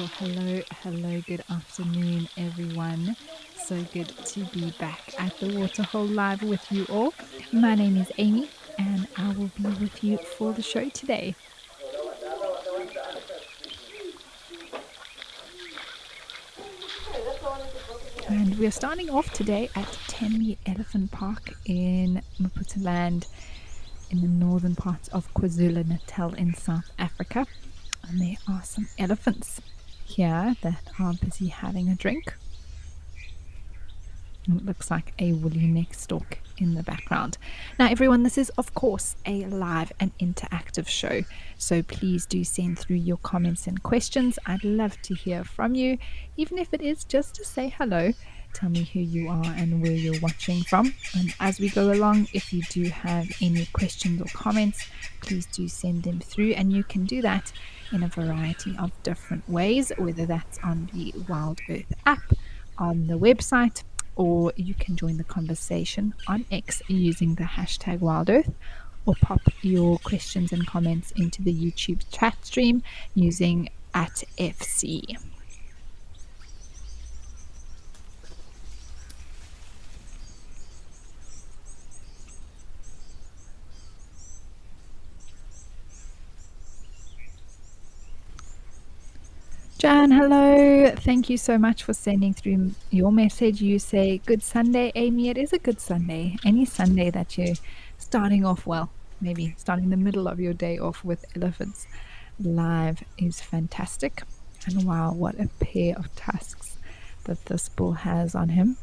Oh, hello, good afternoon, everyone. So good to be back at the Waterhole Live with you all. My name is Amy, and I will be with you for the show today. And we're starting off today at Tenme Elephant Park in Maputoland in the northern parts of KwaZulu-Natal in South Africa. And there are some elephants here that are busy having a drink. It looks like a woolly neck stalk in the background. Now, everyone, this is, of course, a live and interactive show. So please do send through your comments and questions. I'd love to hear from you, even if it is just to say hello. Tell me who you are and where you're watching from. And as we go along, if you do have any questions or comments, please do send them through. And you can do that in a variety of different ways, whether that's on the Wild Earth app, on the website, or you can join the conversation on X using the hashtag WildEarth, or pop your questions and comments into the YouTube chat stream using @FC. Jan, hello. Thank you so much for sending through your message. You say, good Sunday, Amy. It is a good Sunday. Any Sunday that you're starting off well, maybe starting the middle of your day off with elephants live is fantastic. And wow, what a pair of tusks that this bull has on him.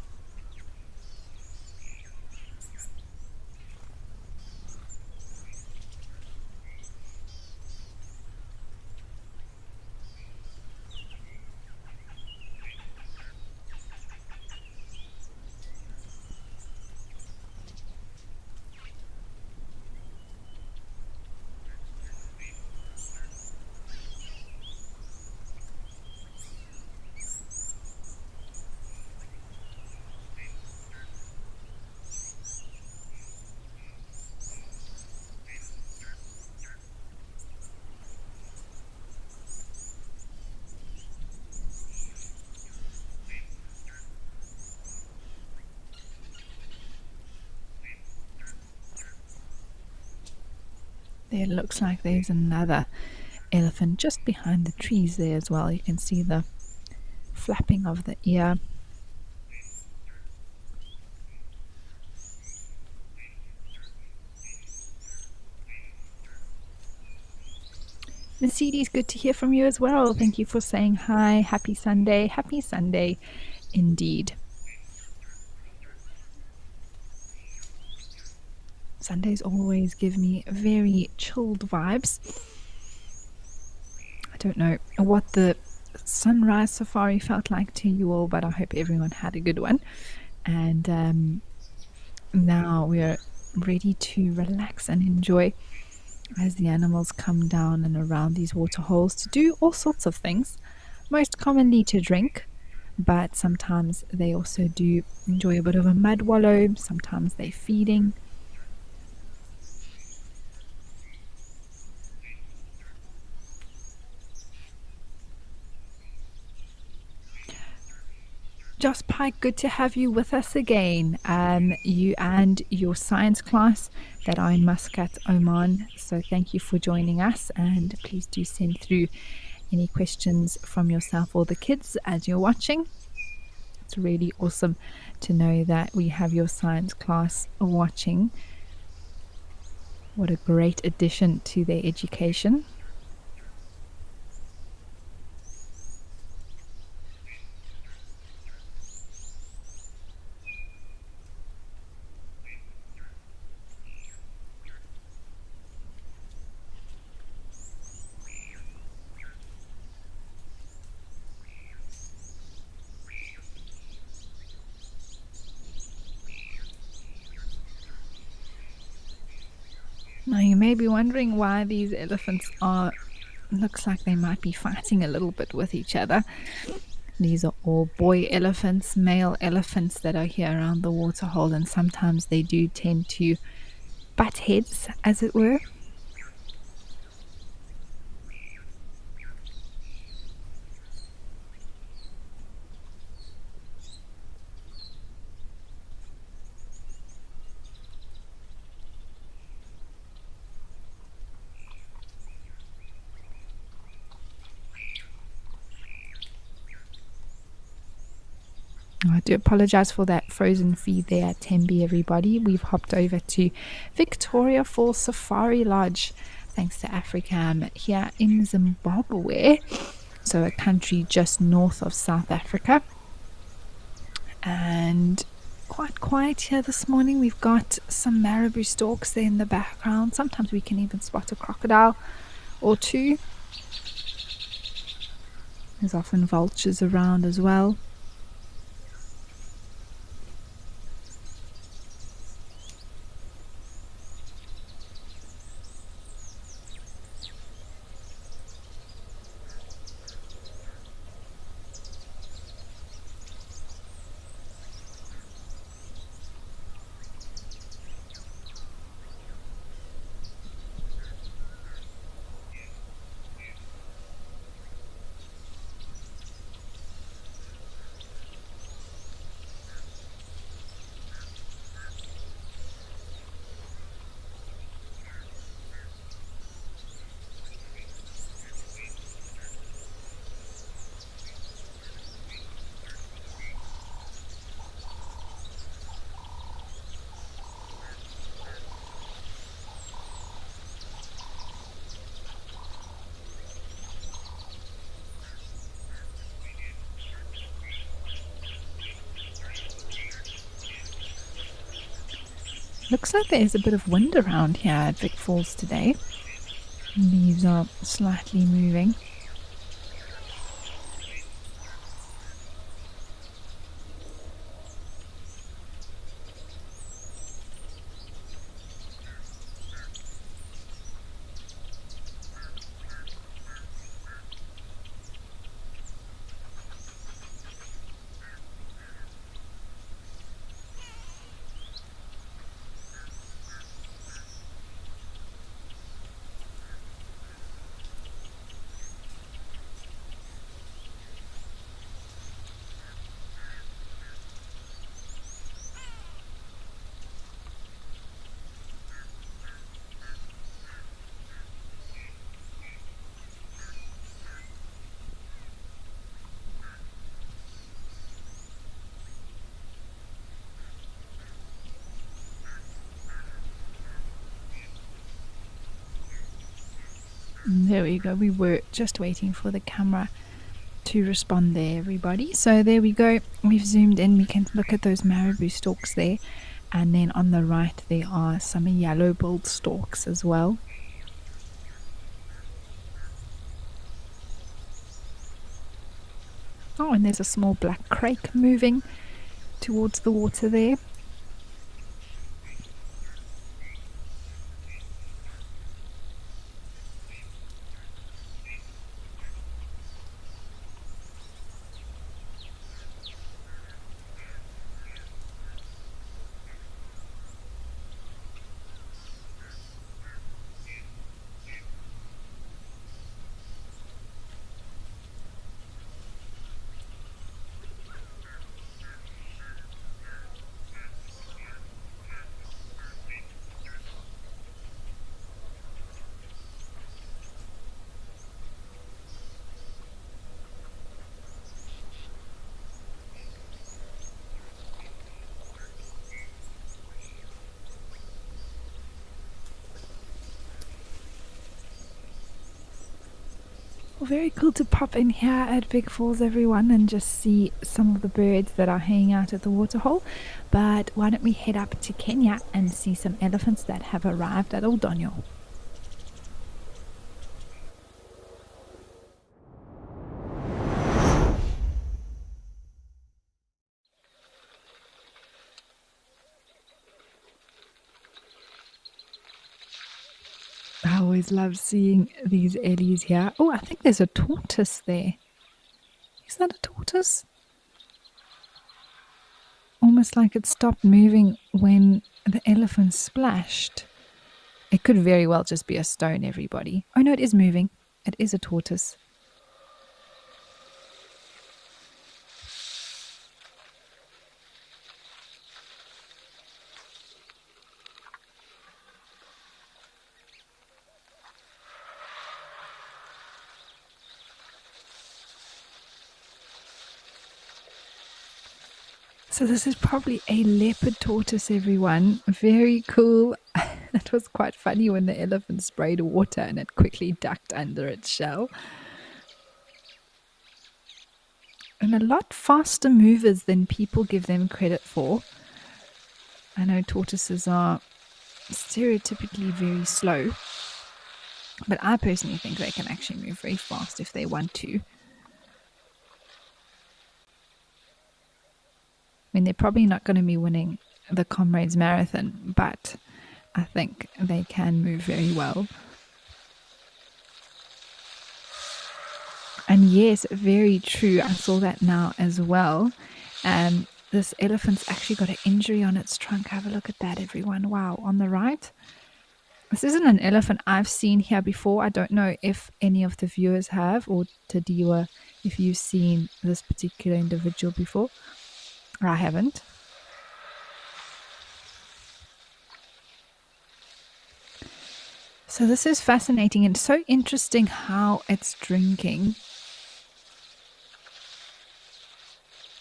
There looks like there's another elephant just behind the trees there as well. You can see the flapping of the ear. Mercedes, good to hear from you as well. Thank you for saying hi. Happy Sunday. Happy Sunday indeed. Sundays always give me very chilled vibes. I don't know what the sunrise safari felt like to you all, but I hope everyone had a good one. And now we're ready to relax and enjoy as the animals come down and around these water holes to do all sorts of things, most commonly to drink, but sometimes they also do enjoy a bit of a mud wallow, sometimes they're feeding. Joss Pike, good to have you with us again. You and your science class that are in Muscat, Oman. So thank you for joining us, and please do send through any questions from yourself or the kids as you're watching. It's really awesome to know that we have your science class watching. What a great addition to their education. Now you may be wondering why these elephants are, looks like they might be fighting a little bit with each other. These are all boy elephants, male elephants that are here around the waterhole, and sometimes they do tend to butt heads, as it were. I do apologize for that frozen feed there at Tembe, everybody. We've hopped over to Victoria Falls Safari Lodge, thanks to Africam here in Zimbabwe, so a country just north of South Africa. And quite quiet here this morning. We've got some marabou stalks there in the background. Sometimes we can even spot a crocodile or two. There's often vultures around as well. Looks like there is a bit of wind around here at Vic Falls today. Leaves are slightly moving. There we go. We were just waiting for the camera to respond there, everybody. So there we go. We've zoomed in. We can look at those marabou stalks there. And then on the right, there are some yellow-billed stalks as well. Oh, and there's a small black crake moving towards the water there. Well, very cool to pop in here at Big Falls, everyone, and just see some of the birds that are hanging out at the waterhole. But why don't we head up to Kenya and see some elephants that have arrived at Oldonyo. I always love seeing these eddies here. Oh, I think there's a tortoise there. Is that a tortoise? Almost like it stopped moving when the elephant splashed. It could very well just be a stone, everybody. Oh no, it is moving. It is a tortoise. So this is probably a leopard tortoise, everyone. Very cool. It was quite funny when the elephant sprayed water and it quickly ducked under its shell. And a lot faster movers than people give them credit for. I know tortoises are stereotypically very slow, but I personally think they can actually move very fast if they want to. I mean, they're probably not going to be winning the Comrades Marathon, but I think they can move very well. And yes, very true. I saw that now as well. This elephant's actually got an injury on its trunk. Have a look at that, everyone. Wow, on the right. This isn't an elephant I've seen here before. I don't know if any of the viewers have, or Tadiwa, if you've seen this particular individual before. I haven't. So this is fascinating and so interesting how it's drinking.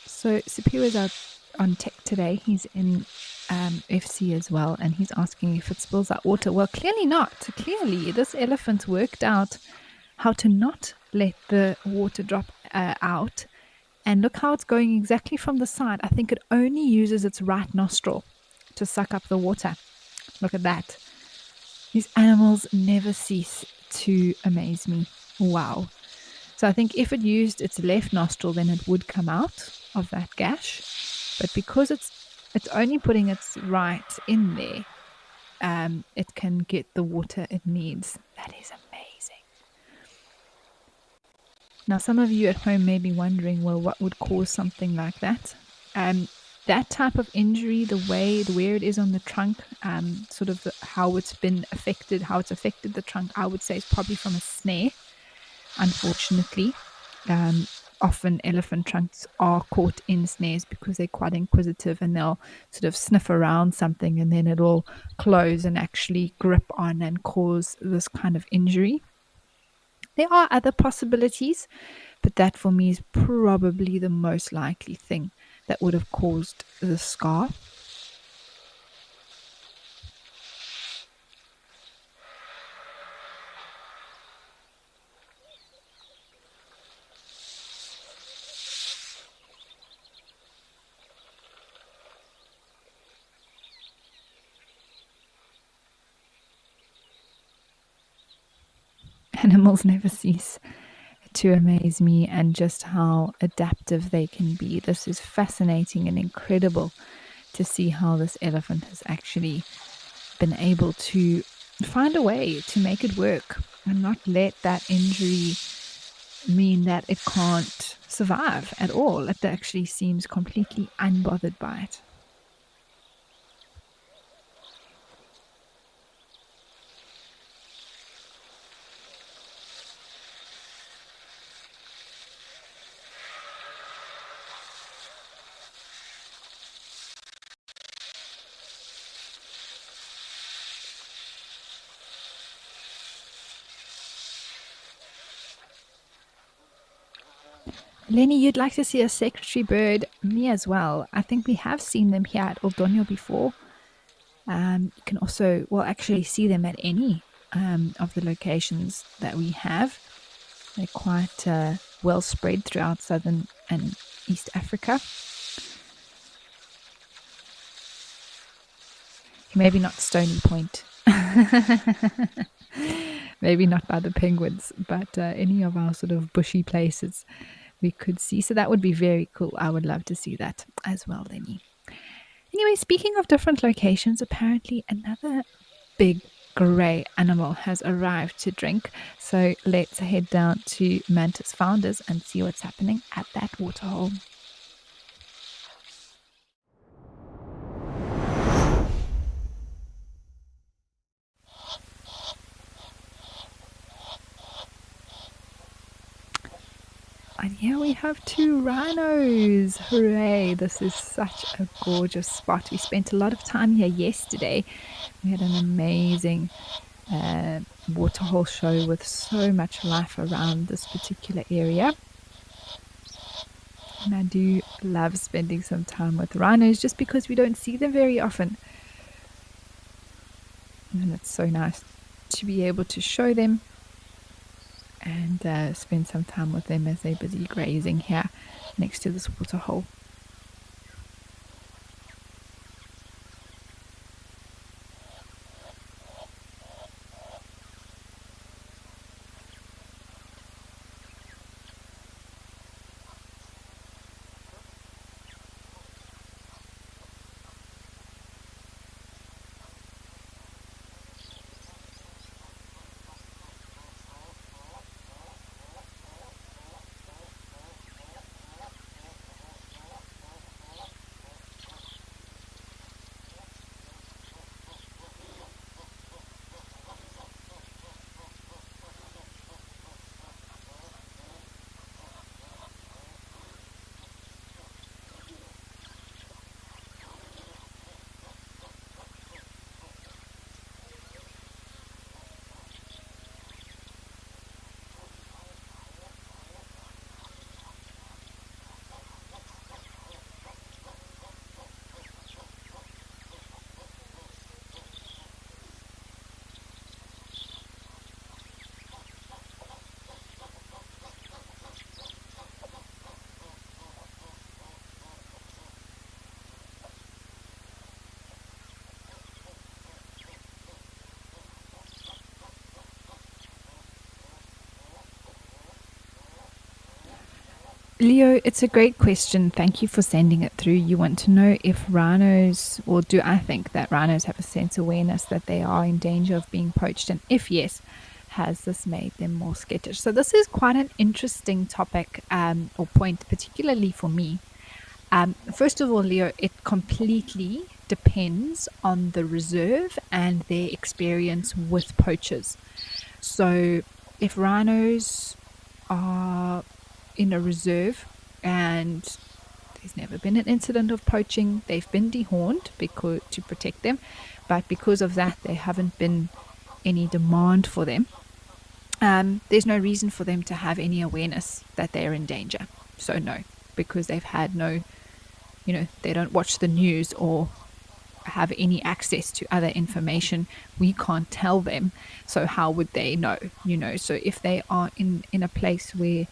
So Sapiwa's out on tech today. He's in FC as well, and he's asking if it spills out water. Well, clearly not. Clearly, this elephant's worked out how to not let the water drop out. And look how it's going exactly from the side. I think it only uses its right nostril to suck up the water. Look at that. These animals never cease to amaze me. Wow. So I think if it used its left nostril, then it would come out of that gash. But because it's only putting its right in there, it can get the water it needs. That is amazing. Now, some of you at home may be wondering, well, what would cause something like that? That type of injury, where it is on the trunk, sort of how it's affected the trunk, I would say is probably from a snare. Unfortunately, often elephant trunks are caught in snares because they're quite inquisitive and they'll sort of sniff around something and then it'll close and actually grip on and cause this kind of injury. There are other possibilities, but that for me is probably the most likely thing that would have caused the scar. Animals never cease to amaze me, and just how adaptive they can be. This is fascinating and incredible to see how this elephant has actually been able to find a way to make it work and not let that injury mean that it can't survive at all. It actually seems completely unbothered by it. Lenny, you'd like to see a secretary bird? Me as well. I think we have seen them here at Oldonyo before. You can also, actually see them at any of the locations that we have. They're quite well spread throughout Southern and East Africa. Maybe not Stony Point. Maybe not by the penguins, but any of our sort of bushy places we could see. So that would be very cool. I would love to see that as well, Lenny. Anyway, speaking of different locations, apparently another big grey animal has arrived to drink. So let's head down to Mantis Founders and see what's happening at that waterhole. And here we have 2 rhinos. Hooray! This is such a gorgeous spot. We spent a lot of time here yesterday. We had an amazing waterhole show with so much life around this particular area. And I do love spending some time with rhinos just because we don't see them very often. And it's so nice to be able to show them and spend some time with them as they're busy grazing here next to this waterhole. Leo, it's a great question. Thank you for sending it through. You want to know if rhinos, or do I think that rhinos have a sense awareness that they are in danger of being poached? And if yes, has this made them more skittish? So, this is quite an interesting topic or point, particularly for me. First of all, Leo, it completely depends on the reserve and their experience with poachers. So, if rhinos are in a reserve and there's never been an incident of poaching, they've been dehorned because to protect them, but because of that, there haven't been any demand for them. There's no reason for them to have any awareness that they're in danger. So no, because they've had no, they don't watch the news or have any access to other information. We can't tell them. So how would they know? So if they are in a place where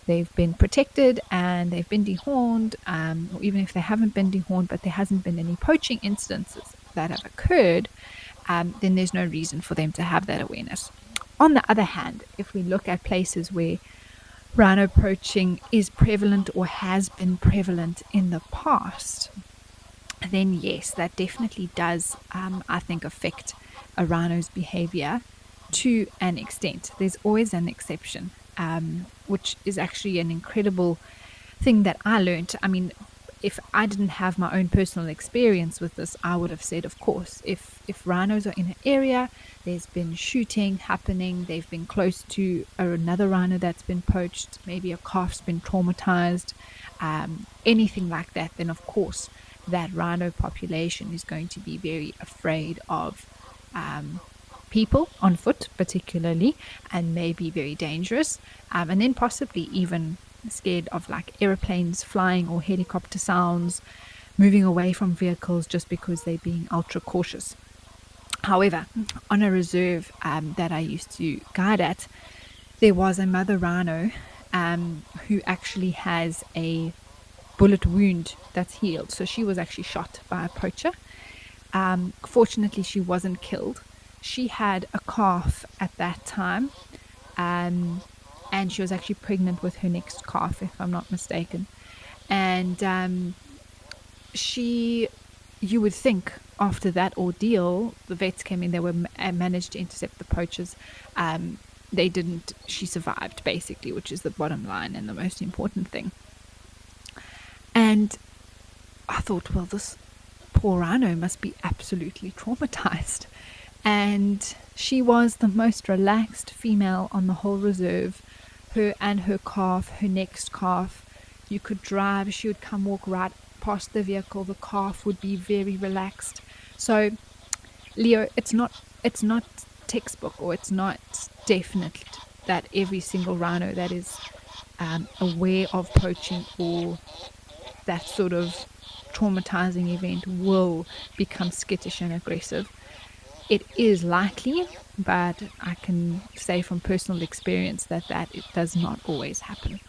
they've been protected and they've been dehorned, or even if they haven't been dehorned, but there hasn't been any poaching incidences that have occurred, then there's no reason for them to have that awareness. On the other hand, if we look at places where rhino poaching is prevalent or has been prevalent in the past, then yes, that definitely does, I think, affect a rhino's behavior to an extent. There's always an exception, which is actually an incredible thing that I learned. I mean, if I didn't have my own personal experience with this, I would have said, of course, if rhinos are in an area, there's been shooting happening, they've been close to another rhino that's been poached, maybe a calf's been traumatized, anything like that, then of course that rhino population is going to be very afraid of people on foot particularly, and may be very dangerous, and then possibly even scared of like airplanes flying or helicopter sounds, moving away from vehicles just because they're being ultra cautious. However, on a reserve that I used to guide at, there was a mother rhino who actually has a bullet wound that's healed. So she was actually shot by a poacher. Fortunately, she wasn't killed. She had a calf at that time, and she was actually pregnant with her next calf, if I'm not mistaken. And you would think after that ordeal, the vets came in, they were managed to intercept the poachers. They didn't. She survived, basically, which is the bottom line and the most important thing. And I thought, well, this poor rhino must be absolutely traumatized. And she was the most relaxed female on the whole reserve. Her and her calf, her next calf, you could drive, she would come walk right past the vehicle, the calf would be very relaxed. So, Leo, it's not textbook, or it's not definite that every single rhino that is aware of poaching or that sort of traumatizing event will become skittish and aggressive. It is likely, but I can say from personal experience that it does not always happen.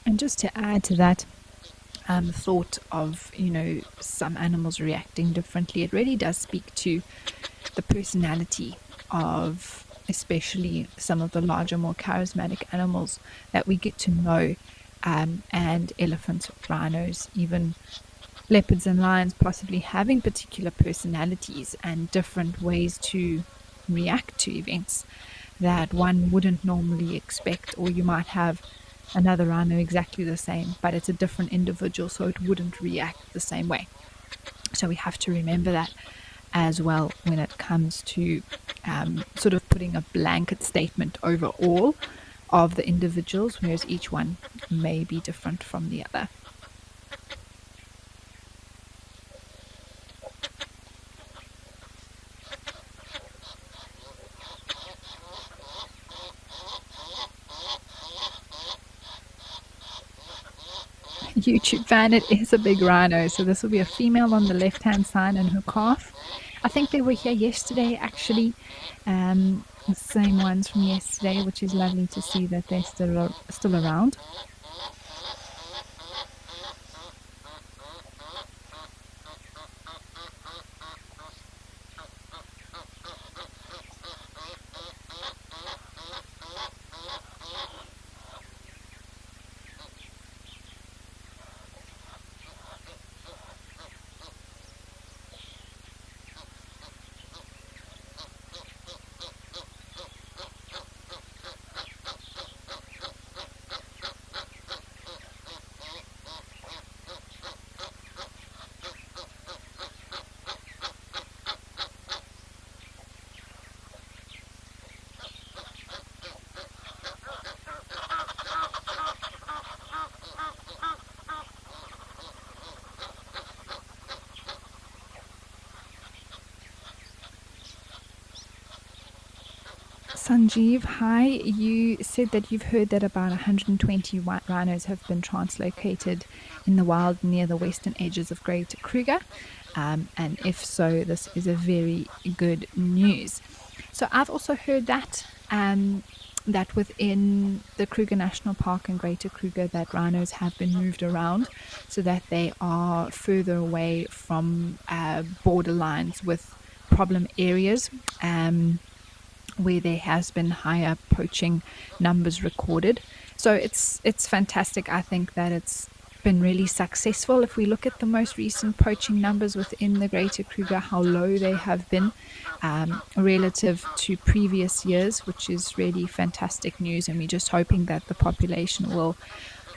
And just to add to that, thought of some animals reacting differently, it really does speak to the personality of especially some of the larger, more charismatic animals that we get to know, and elephants, rhinos, even leopards and lions possibly having particular personalities and different ways to react to events that one wouldn't normally expect, or you might have another rhino exactly the same, but it's a different individual, so it wouldn't react the same way. So we have to remember that as well when it comes to sort of putting a blanket statement over all of the individuals, whereas each one may be different from the other. YouTube fan, it is a big rhino. So this will be a female on the left-hand side and her calf. I think they were here yesterday, actually. The same ones from yesterday, which is lovely to see that they're still around. Sanjeev, hi. You said that you've heard that about 120 white rhinos have been translocated in the wild near the western edges of Greater Kruger. And if so, this is a very good news. So I've also heard that that within the Kruger National Park and Greater Kruger, that rhinos have been moved around so that they are further away from borderlines with problem areas. Where there has been higher poaching numbers recorded. So it's fantastic. I think that it's been really successful. If we look at the most recent poaching numbers within the Greater Kruger, how low they have been relative to previous years, which is really fantastic news. And we're just hoping that the population will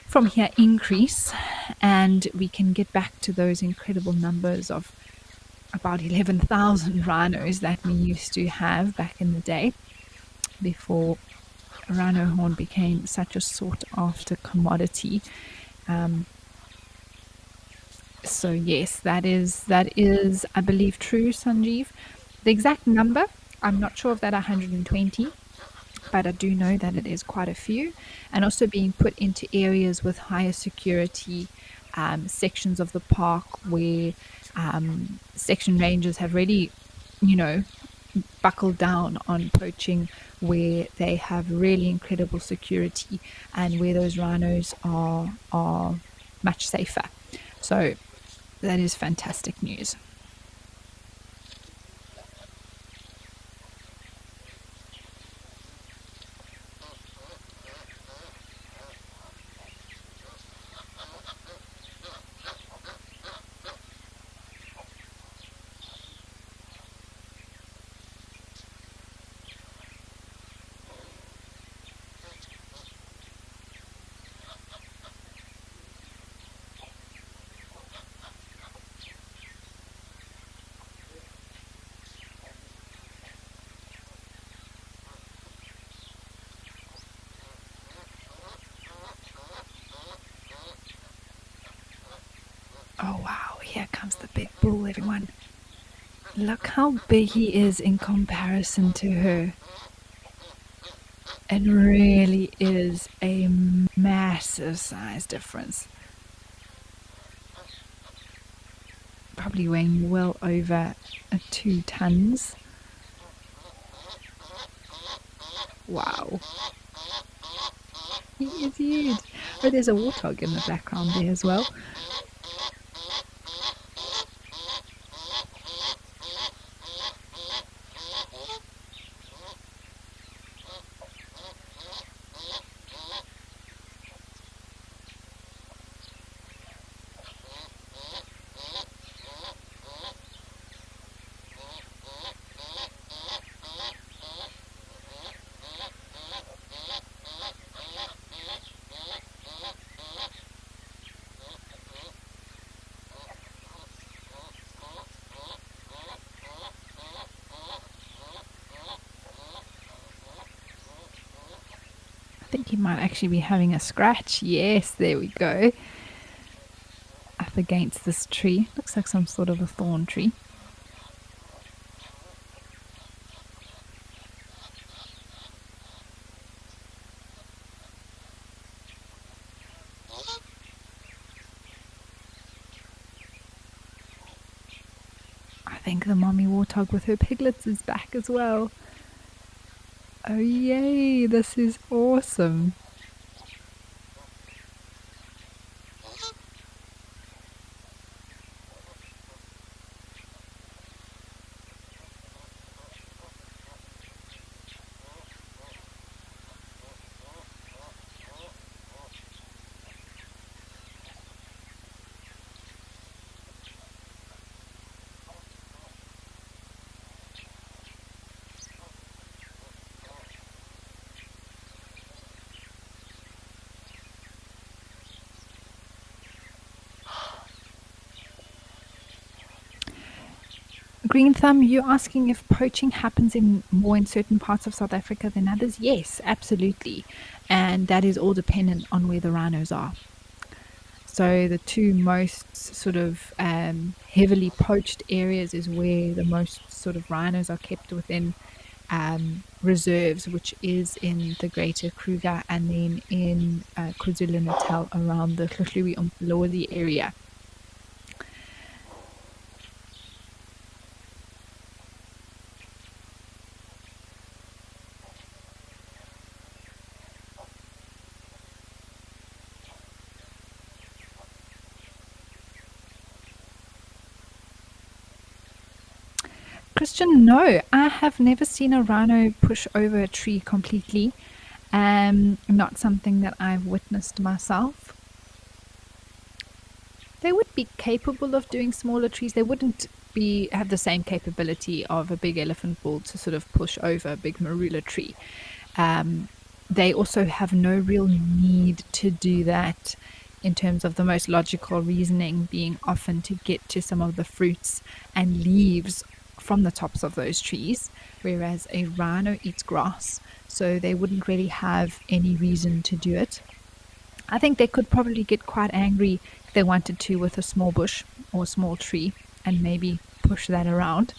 from here increase and we can get back to those incredible numbers of about 11,000 rhinos that we used to have back in the day before rhino horn became such a sought after commodity. So yes, that is I believe true, Sanjeev. The exact number, I'm not sure of that 120, but I do know that it is quite a few, and also being put into areas with higher security, sections of the park where section rangers have really, buckle down on poaching where they have really incredible security and where those rhinos are much safer. So that is fantastic news. Oh wow, here comes the big bull, everyone. Look how big he is in comparison to her. It really is a massive size difference. Probably weighing well over 2 tons. Wow. He is huge. Oh, there's a warthog in the background there as well. I think he might actually be having a scratch. Yes, there we go. Up against this tree. Looks like some sort of a thorn tree. I think the mommy warthog with her piglets is back as well. Oh yay, this is awesome. Green Thumb, you're asking if poaching happens more in certain parts of South Africa than others? Yes, absolutely. And that is all dependent on where the rhinos are. So the two most sort of heavily poached areas is where the most sort of rhinos are kept within reserves, which is in the Greater Kruger and then in KwaZulu-Natal around the Hluhluwe-Umfolozi area. Christian, no, I have never seen a rhino push over a tree completely. Not something that I've witnessed myself. They would be capable of doing smaller trees. They wouldn't have the same capability of a big elephant bull to sort of push over a big marula tree. They also have no real need to do that in terms of the most logical reasoning being often to get to some of the fruits and leaves from the tops of those trees, whereas a rhino eats grass, so they wouldn't really have any reason to do it. I think they could probably get quite angry if they wanted to with a small bush or a small tree and maybe push that around.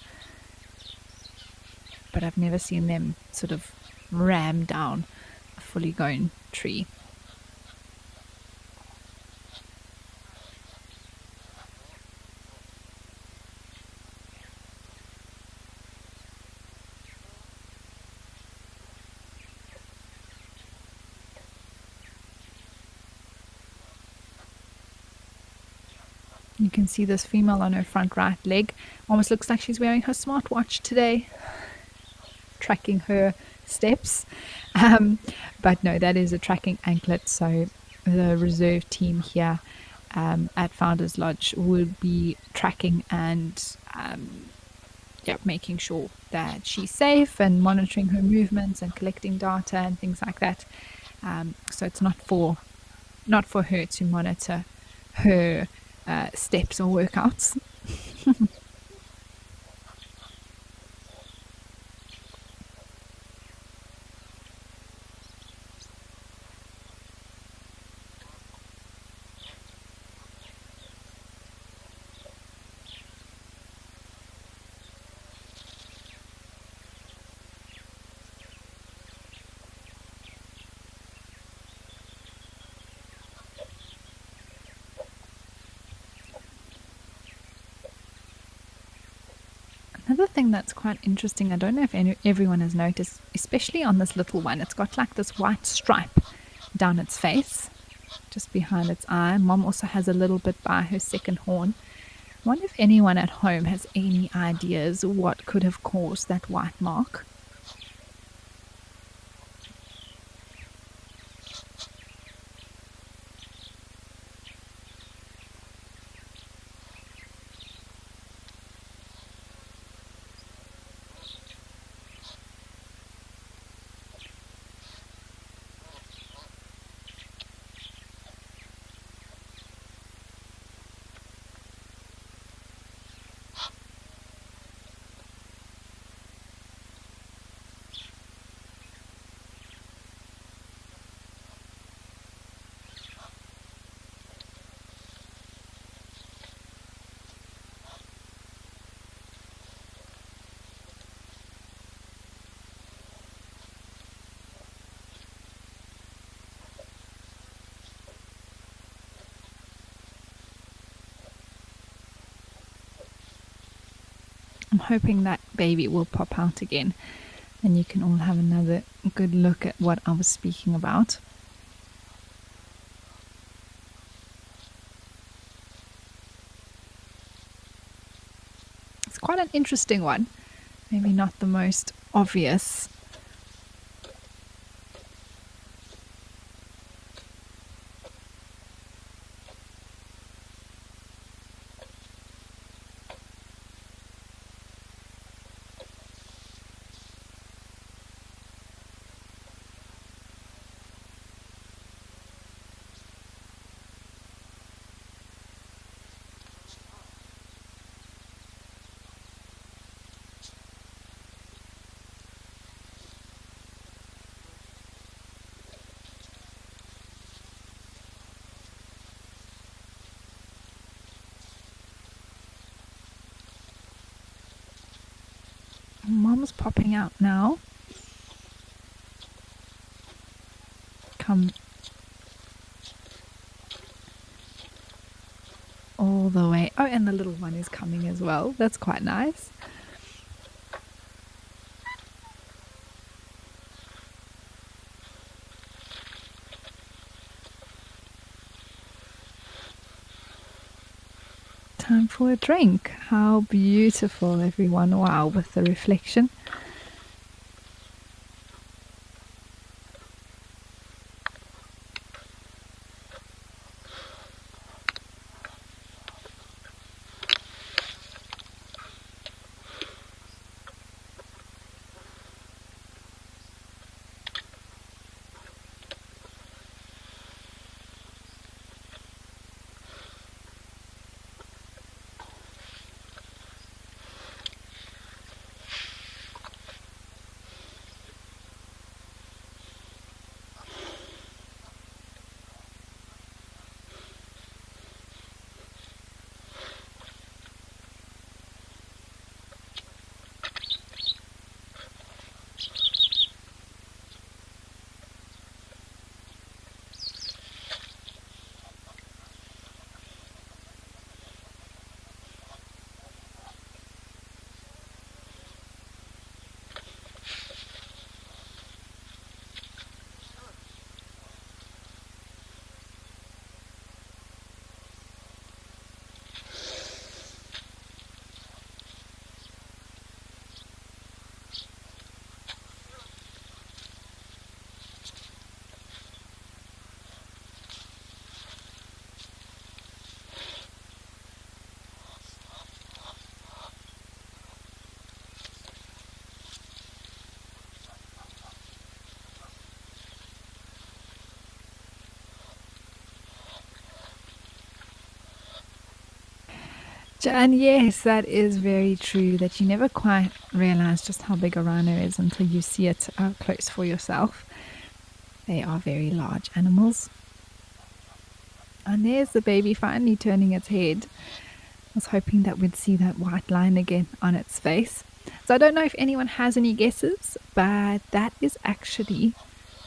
But I've never seen them sort of ram down a fully grown tree. You can see this female on her front right leg. Almost looks like she's wearing her smartwatch today, tracking her steps. But no, that is a tracking anklet. So the reserve team here at Founders Lodge would be tracking and making sure that she's safe and monitoring her movements and collecting data and things like that. So it's not for her to monitor her steps or workouts. Another thing that's quite interesting, I don't know if everyone has noticed, especially on this little one, it's got like this white stripe down its face, just behind its eye. Mom also has a little bit by her second horn. I wonder if anyone at home has any ideas what could have caused that white mark. I'm hoping that baby will pop out again and you can all have another good look at what I was speaking about. It's quite an interesting one, maybe not the most obvious. Mom's popping out now. Come all the way. Oh, and the little one is coming as well. That's quite nice. Time for a drink. How beautiful, everyone. Wow, with the reflection. And yes, that is very true, that you never quite realize just how big a rhino is until you see it up close for yourself. They are very large animals. And there's the baby finally turning its head. I was hoping that we'd see that white line again on its face. So I don't know if anyone has any guesses, but that is actually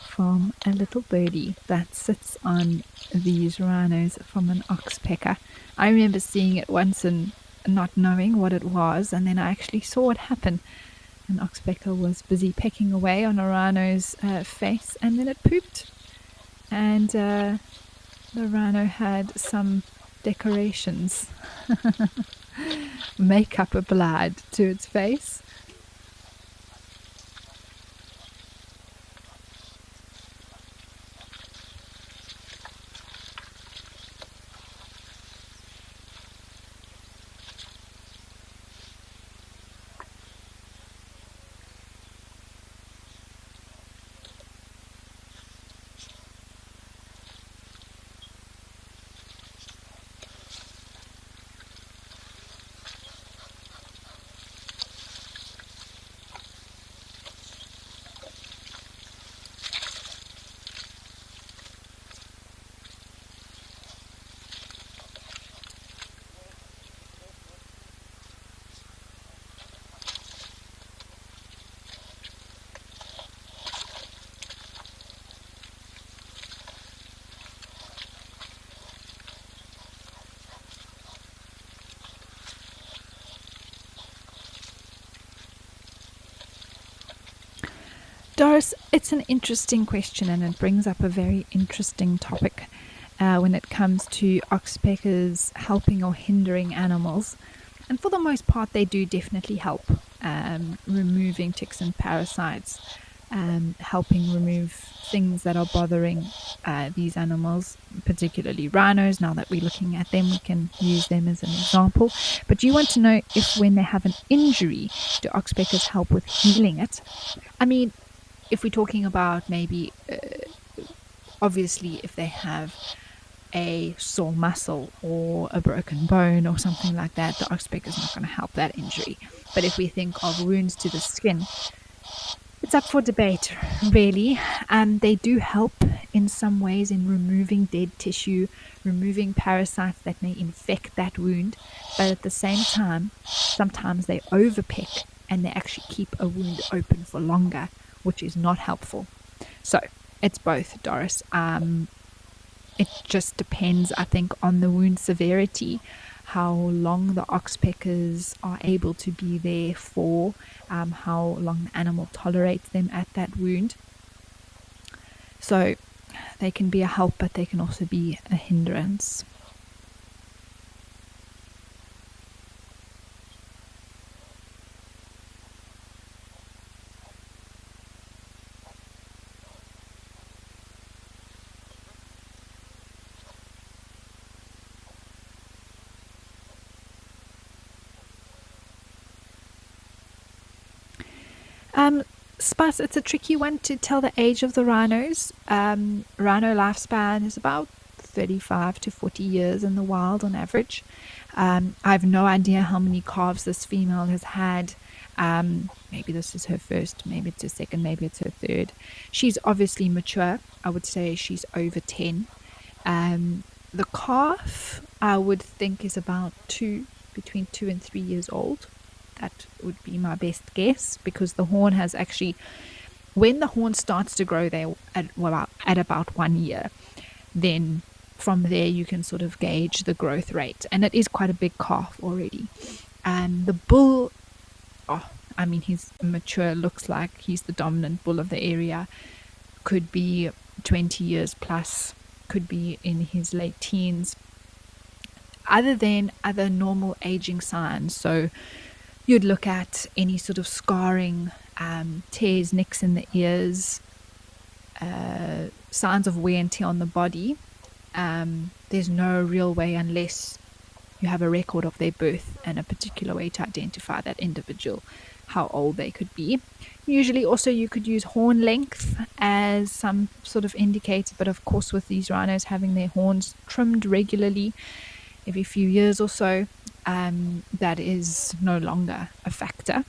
from a little birdie that sits on these rhinos from an oxpecker. I remember seeing it once and not knowing what it was, and then I actually saw it happen. An oxpecker was busy pecking away on a rhino's face, and then it pooped. And the rhino had some decorations, makeup applied to its face. Doris, it's an interesting question, and it brings up a very interesting topic when it comes to oxpeckers helping or hindering animals. And for the most part, they do definitely help removing ticks and parasites, helping remove things that are bothering these animals, particularly rhinos. Now that we're looking at them, we can use them as an example. But you want to know if when they have an injury, do oxpeckers help with healing it? I mean, if we're talking about maybe, obviously, if they have a sore muscle or a broken bone or something like that, the oxpecker is not going to help that injury. But if we think of wounds to the skin, it's up for debate, really. They do help in some ways in removing dead tissue, removing parasites that may infect that wound. But at the same time, sometimes they overpick and they actually keep a wound open for longer, which is not helpful. So it's both, Doris. It just depends, I think, on the wound severity, how long the oxpeckers are able to be there for, how long the animal tolerates them at that wound. So they can be a help, but they can also be a hindrance. Spice, it's a tricky one to tell the age of the rhinos. Rhino lifespan is about 35 to 40 years in the wild on average. I have no idea how many calves this female has had. Maybe this is her first, maybe it's her second, maybe it's her third. She's obviously mature. I would say she's over 10. The calf, I would think, is about between 2 and 3 years old. That would be my best guess, because the horn has actually, when the horn starts to grow there at about 1 year, then from there you can sort of gauge the growth rate, and it is quite a big calf already. And the bull, he's mature, looks like he's the dominant bull of the area, could be 20 years plus, could be in his late teens. Other than other normal aging signs, so you'd look at any sort of scarring, tears, nicks in the ears, signs of wear and tear on the body. There's no real way, unless you have a record of their birth and a particular way to identify that individual, how old they could be. Usually also you could use horn length as some sort of indicator, but of course with these rhinos having their horns trimmed regularly every few years or so, that is no longer a factor.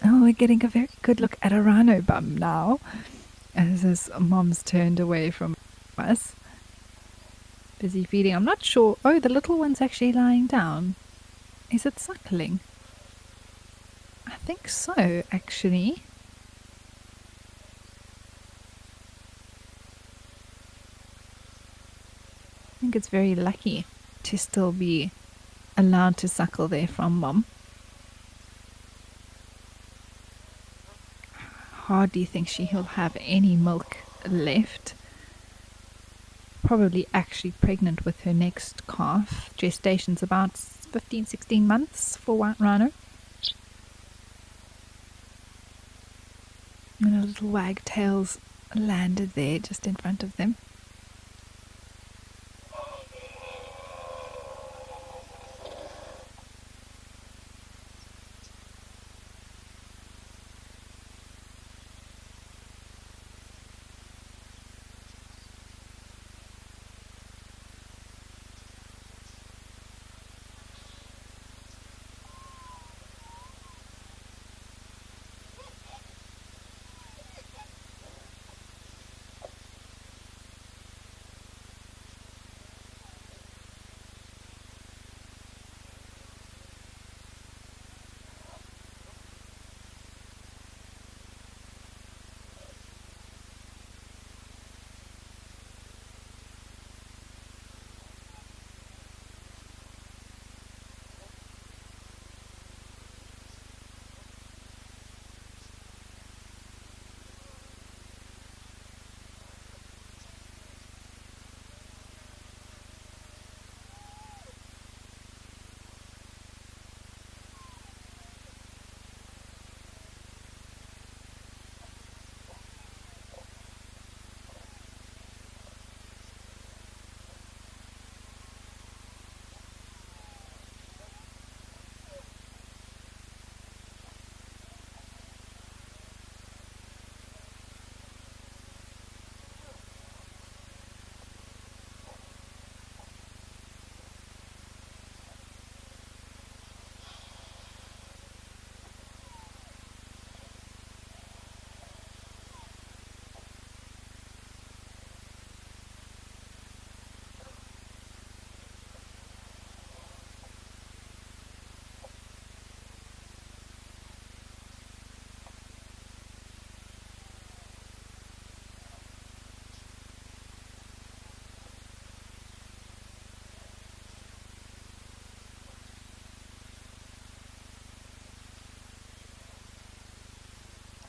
Oh, we're getting a very good look at a rhino bum now, as his mom's turned away from us. Busy feeding. I'm not sure. Oh, the little one's actually lying down. Is it suckling? I think so, actually. I think it's very lucky to still be allowed to suckle there from mom. hardly think she'll have any milk left. Probably actually pregnant with her next calf. Gestation's about 15, 16 months for white rhino. And her little wagtails landed there just in front of them.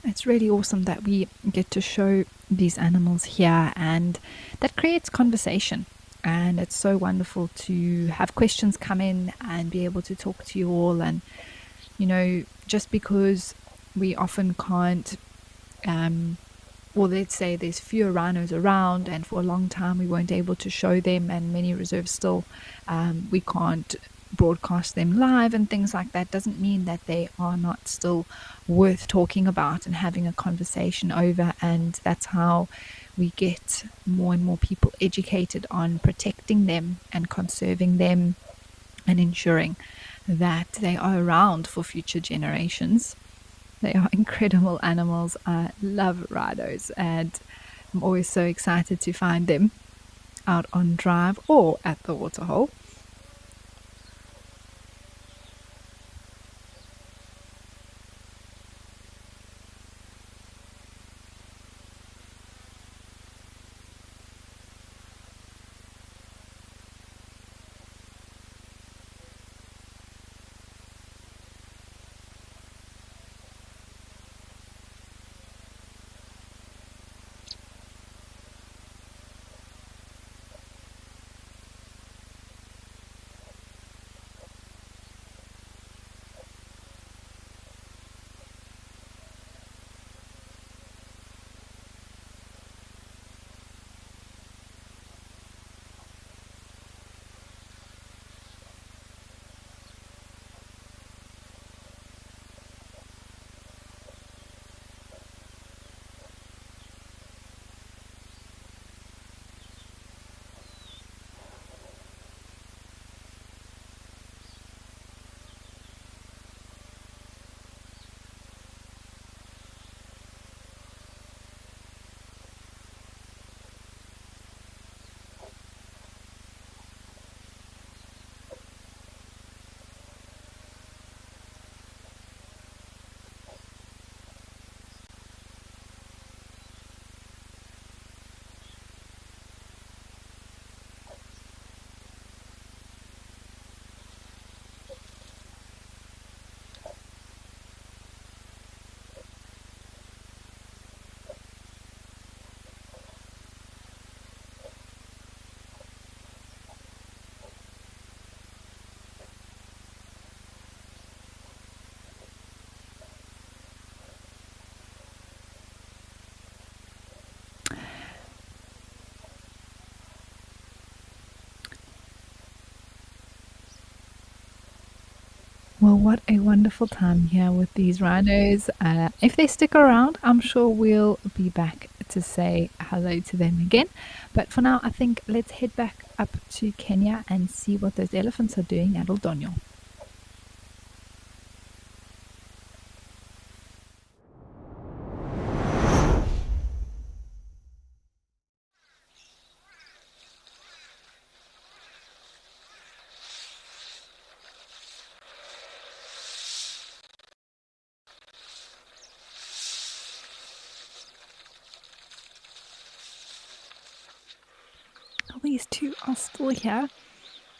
It's really awesome that we get to show these animals here, and that creates conversation. And it's so wonderful to have questions come in and be able to talk to you all. And, just because we often can't, or let's say there's fewer rhinos around, and for a long time we weren't able to show them, and many reserves still, we can't broadcast them live and things like that, doesn't mean that they are not still worth talking about and having a conversation over. And that's how we get more and more people educated on protecting them and conserving them and ensuring that they are around for future generations. They are incredible animals. I love rhinos, and I'm always so excited to find them out on drive or at the waterhole. Well, what a wonderful time here with these rhinos. If they stick around, I'm sure we'll be back to say hello to them again. But for now, I think let's head back up to Kenya and see what those elephants are doing at Oldonyo. Oh, these two are still here.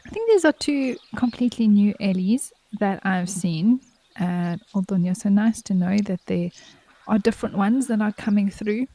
I think these are two completely new Ellies that I've seen at Oldonyo. So nice to know that there are different ones that are coming through.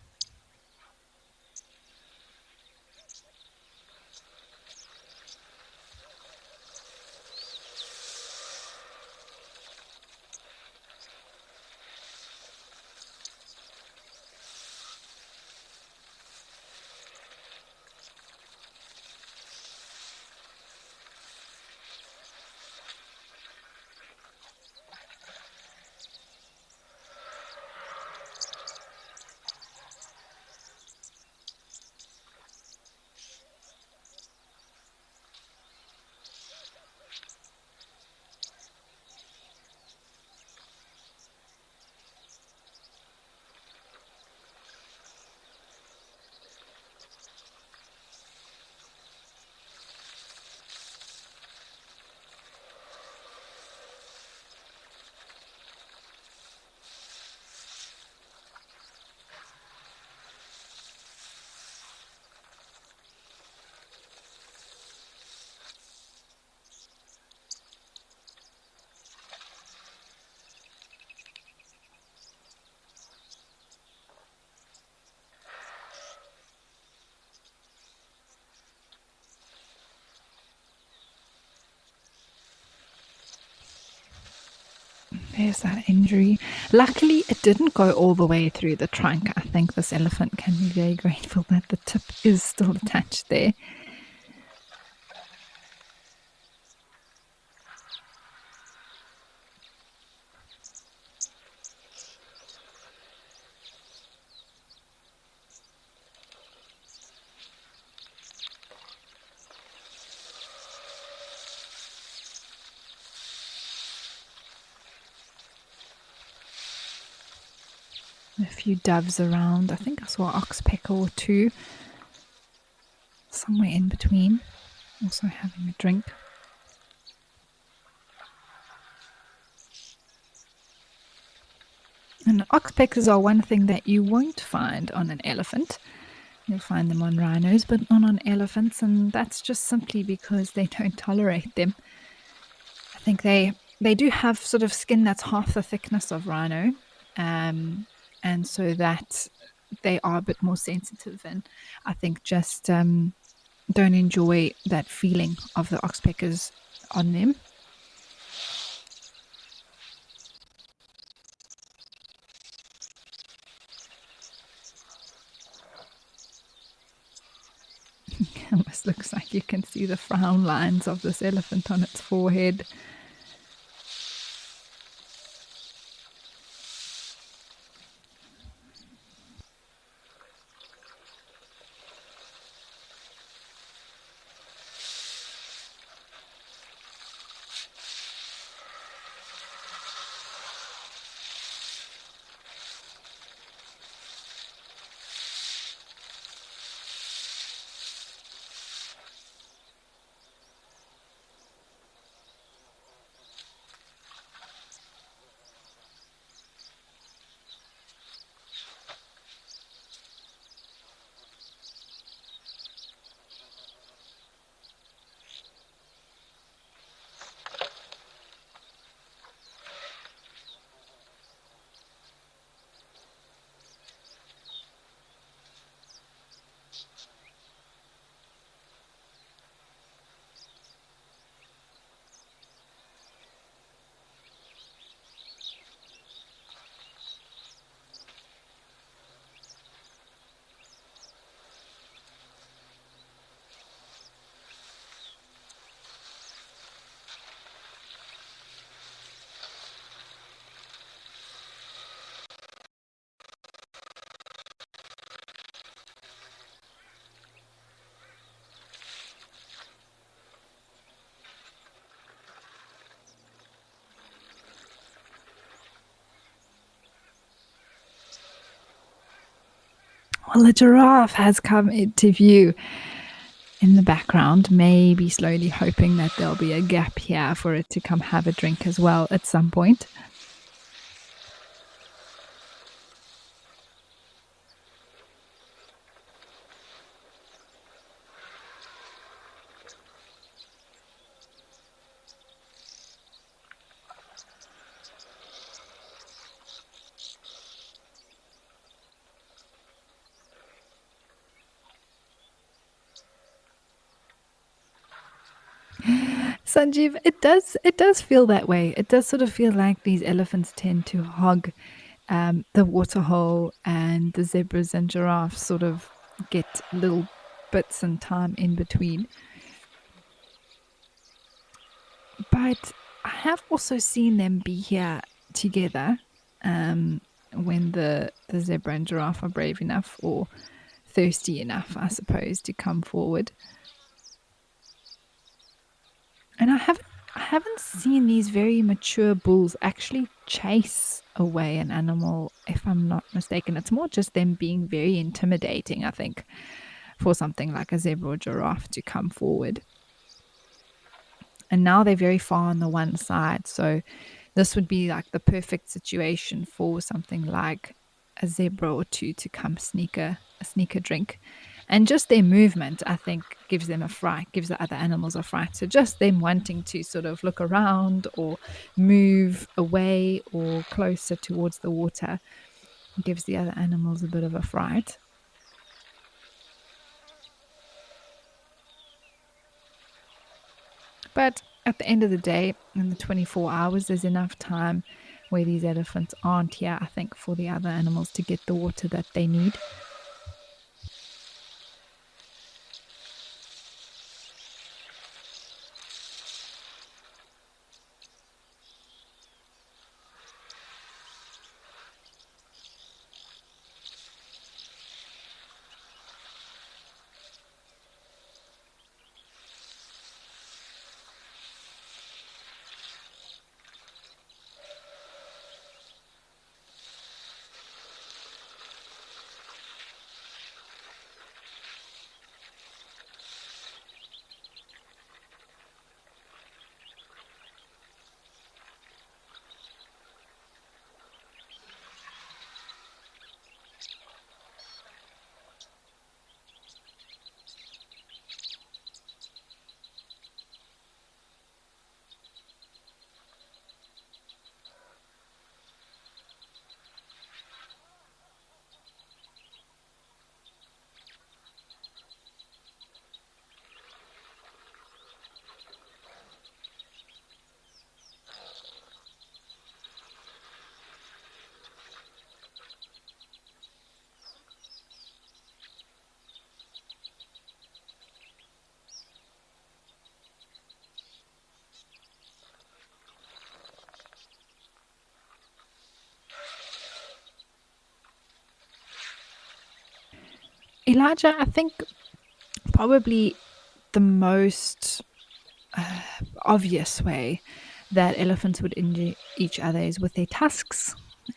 There's that injury. Luckily, it didn't go all the way through the trunk. I think this elephant can be very grateful that the tip is still attached there. A few doves around. I think I saw an oxpecker or two somewhere in between, also having a drink. And oxpeckers are one thing that you won't find on an elephant. You'll find them on rhinos, but not on elephants, and that's just simply because they don't tolerate them. I think they do have sort of skin that's half the thickness of rhino, and so that they are a bit more sensitive, and I think just don't enjoy that feeling of the oxpeckers on them. It almost looks like you can see the frown lines of this elephant on its forehead. Well, a giraffe has come into view in the background, maybe slowly hoping that there'll be a gap here for it to come have a drink as well at some point. Sanjeev, it does feel that way. It does sort of feel like these elephants tend to hog the waterhole, and the zebras and giraffes sort of get little bits and time in between. But I have also seen them be here together um, when the zebra and giraffe are brave enough or thirsty enough, I suppose, to come forward. And I haven't seen these very mature bulls actually chase away an animal, if I'm not mistaken. It's more just them being very intimidating, I think, for something like a zebra or giraffe to come forward. And now they're very far on the one side. So this would be like the perfect situation for something like a zebra or two to come sneak a drink. And just their movement, I think, gives them a fright, gives the other animals a fright. So just them wanting to sort of look around or move away or closer towards the water gives the other animals a bit of a fright. But at the end of the day, in the 24 hours, there's enough time where these elephants aren't here, I think, for the other animals to get the water that they need. Elijah, I think probably the most obvious way that elephants would injure each other is with their tusks.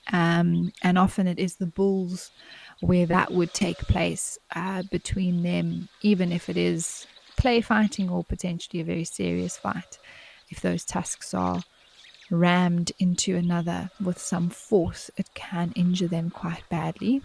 And often it is the bulls where that would take place between them, even if it is play fighting or potentially a very serious fight. If those tusks are rammed into another with some force, it can injure them quite badly.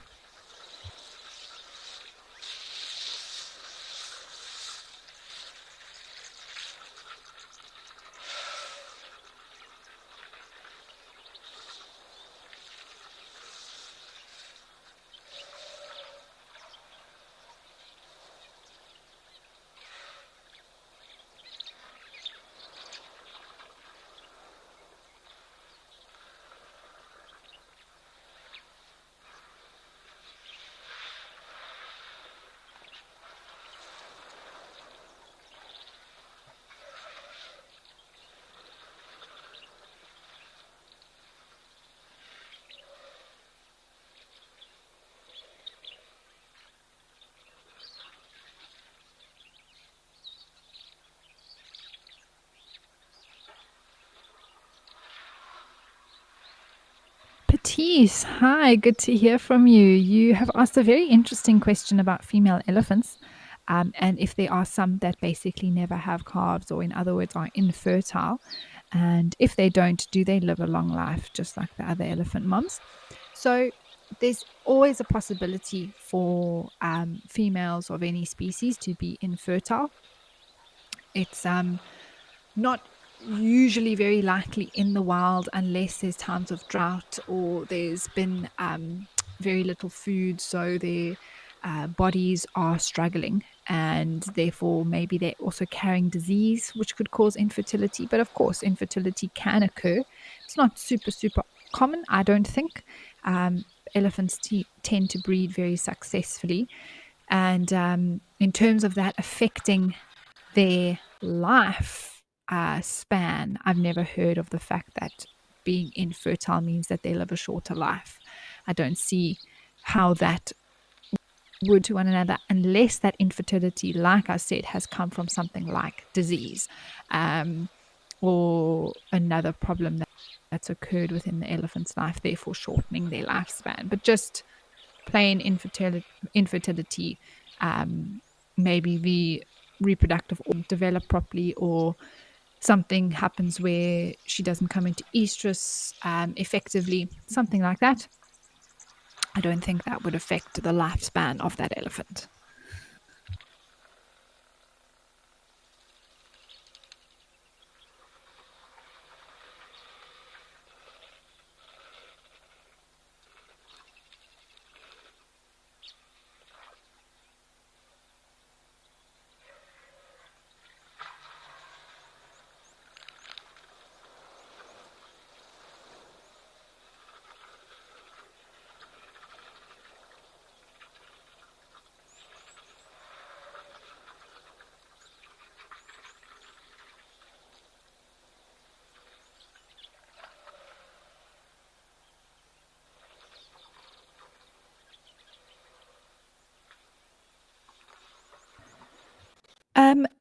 Matisse, hi, good to hear from you. You have asked a very interesting question about female elephants, and if there are some that basically never have calves, or in other words, are infertile. And if they don't, do they live a long life just like the other elephant moms? So there's always a possibility for females of any species to be infertile. It's not usually very likely in the wild unless there's times of drought or there's been very little food, so their bodies are struggling, and therefore maybe they're also carrying disease which could cause infertility. But of course, infertility can occur. It's not super common, I don't think. um, Elephants tend to breed very successfully, and in terms of that affecting their life span, I've never heard of the fact that being infertile means that they live a shorter life. I don't see how that would to one another, unless that infertility, like I said, has come from something like disease, um, or another problem that's occurred within the elephant's life, therefore shortening their lifespan. But just plain infertility, um, maybe the reproductive organ develop properly, or something happens where she doesn't come into estrus effectively, something like that. I don't think that would affect the lifespan of that elephant.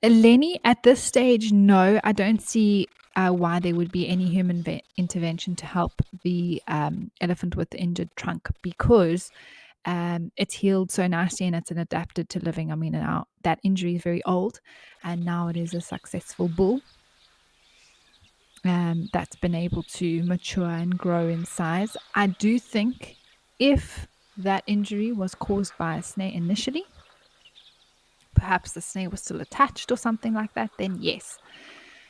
Lenny, at this stage, no, I don't see why there would be any human intervention to help the elephant with the injured trunk, because it's healed so nicely and it's an adapted to living. I mean, now that injury is very old, and now it is a successful bull that's been able to mature and grow in size. I do think if that injury was caused by a snare initially, perhaps the snare was still attached or something like that, then yes,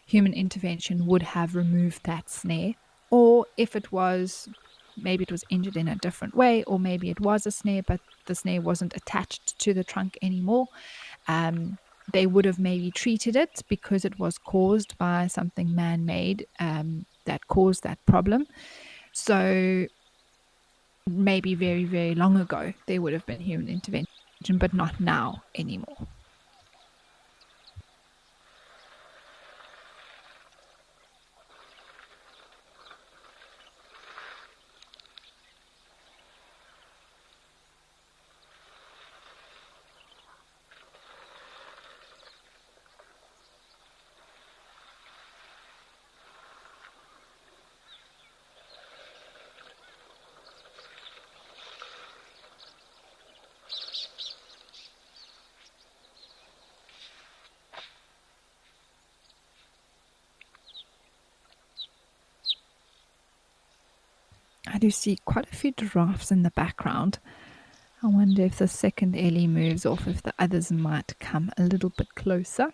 human intervention would have removed that snare. Or if it was, maybe it was injured in a different way, or maybe it was a snare, but the snare wasn't attached to the trunk anymore, they would have maybe treated it because it was caused by something man-made that caused that problem. So maybe very long ago there would have been human intervention, but not now anymore. I do see quite a few giraffes in the background. I wonder if the second Ellie moves off, if the others might come a little bit closer.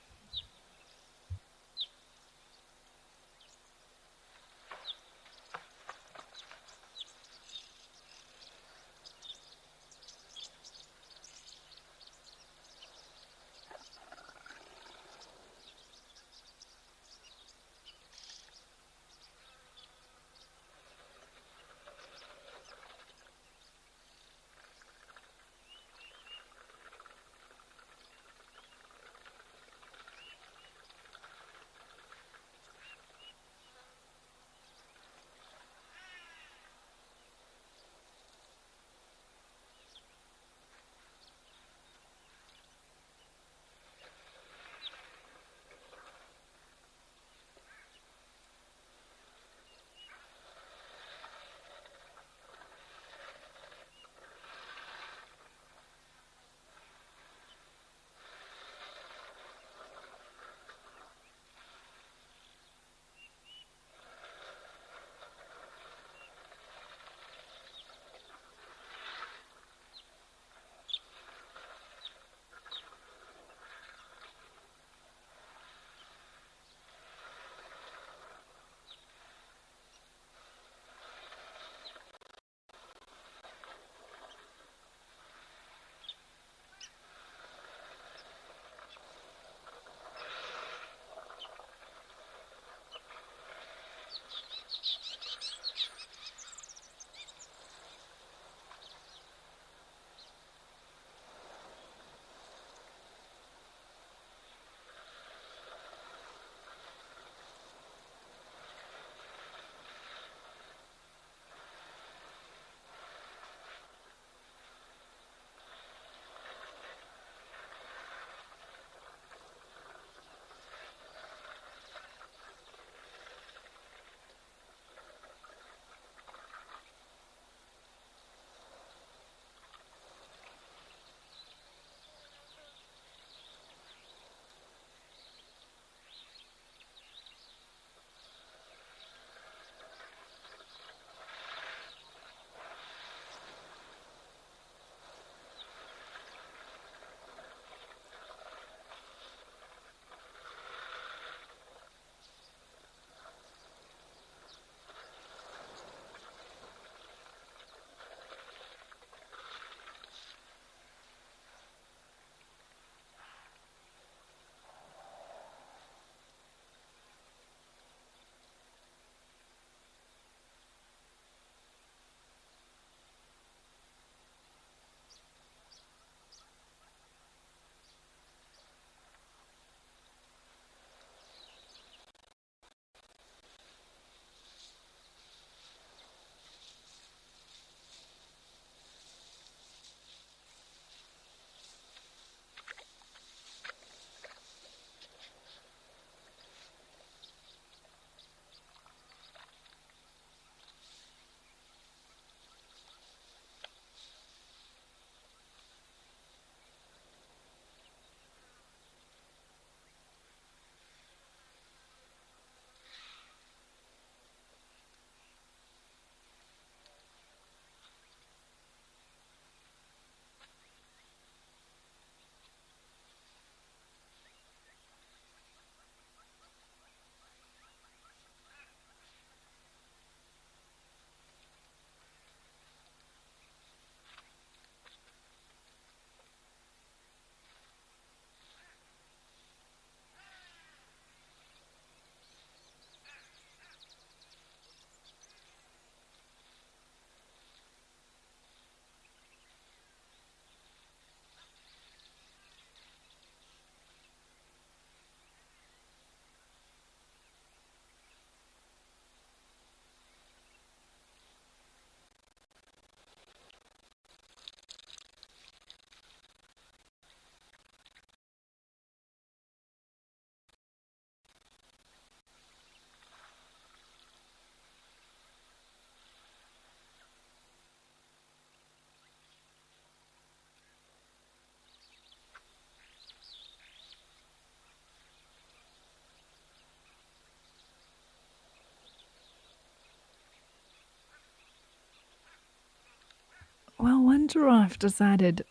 Well, one giraffe decided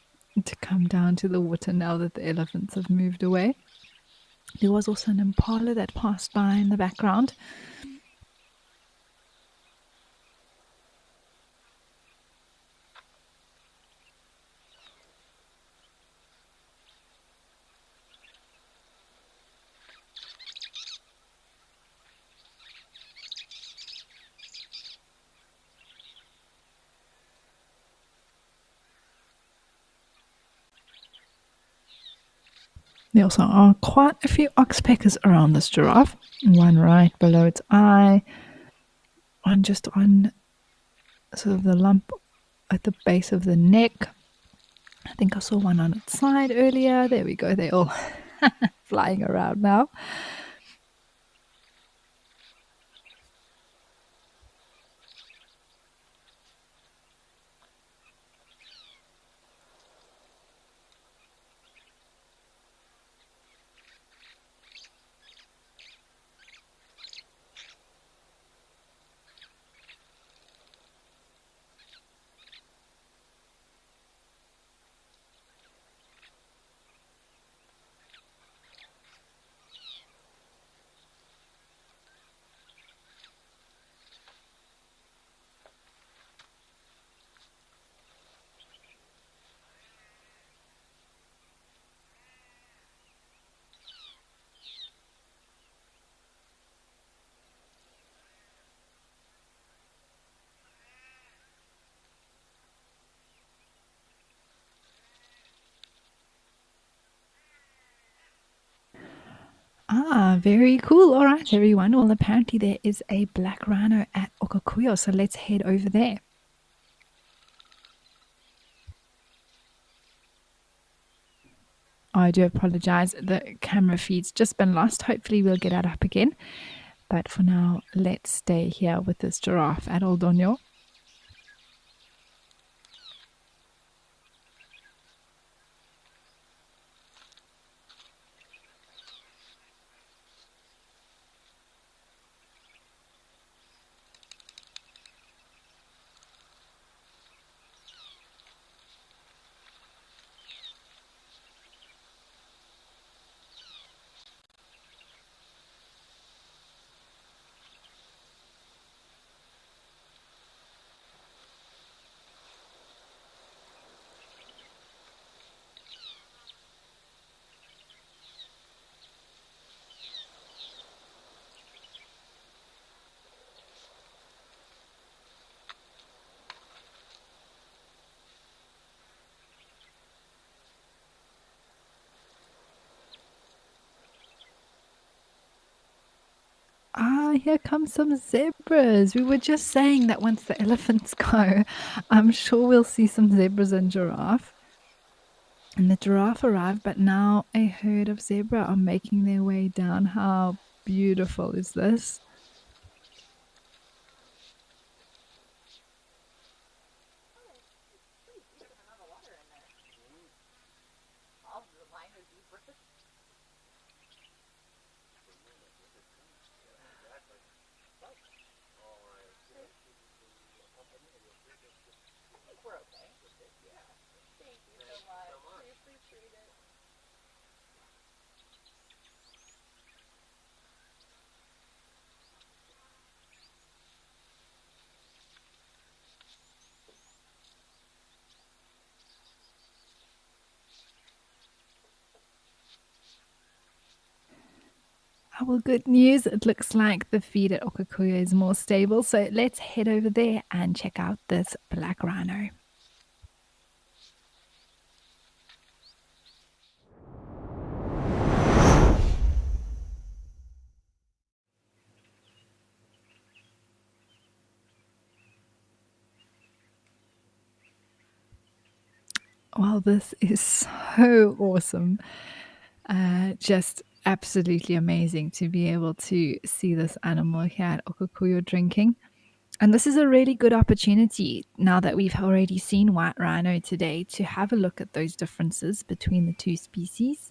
to come down to the water now that the elephants have moved away. There was also an impala that passed by in the background. There also are quite a few oxpeckers around this giraffe. One right below its eye, one just on sort of the lump at the base of the neck. I think I saw one on its side earlier. There we go. They're all flying around now. Ah, very cool. All right, everyone. Well, apparently there is a black rhino at Okakuyo, so let's head over there. I do apologize. The camera feed's just been lost. Hopefully, we'll get it up again. But for now, let's stay here with this giraffe at Oldonyo. Ah, here come some zebras. We were just saying that once the elephants go, I'm sure we'll see some zebras and giraffe. And the giraffe arrived, but now a herd of zebra are making their way down. How beautiful is this? Well, good news. It looks like the feed at Okakuya is more stable. So let's head over there and check out this black rhino. Well, this is so awesome. Just absolutely amazing to be able to see this animal here at Okakuyo drinking. And this is a really good opportunity now that we've already seen white rhino today to have a look at those differences between the two species.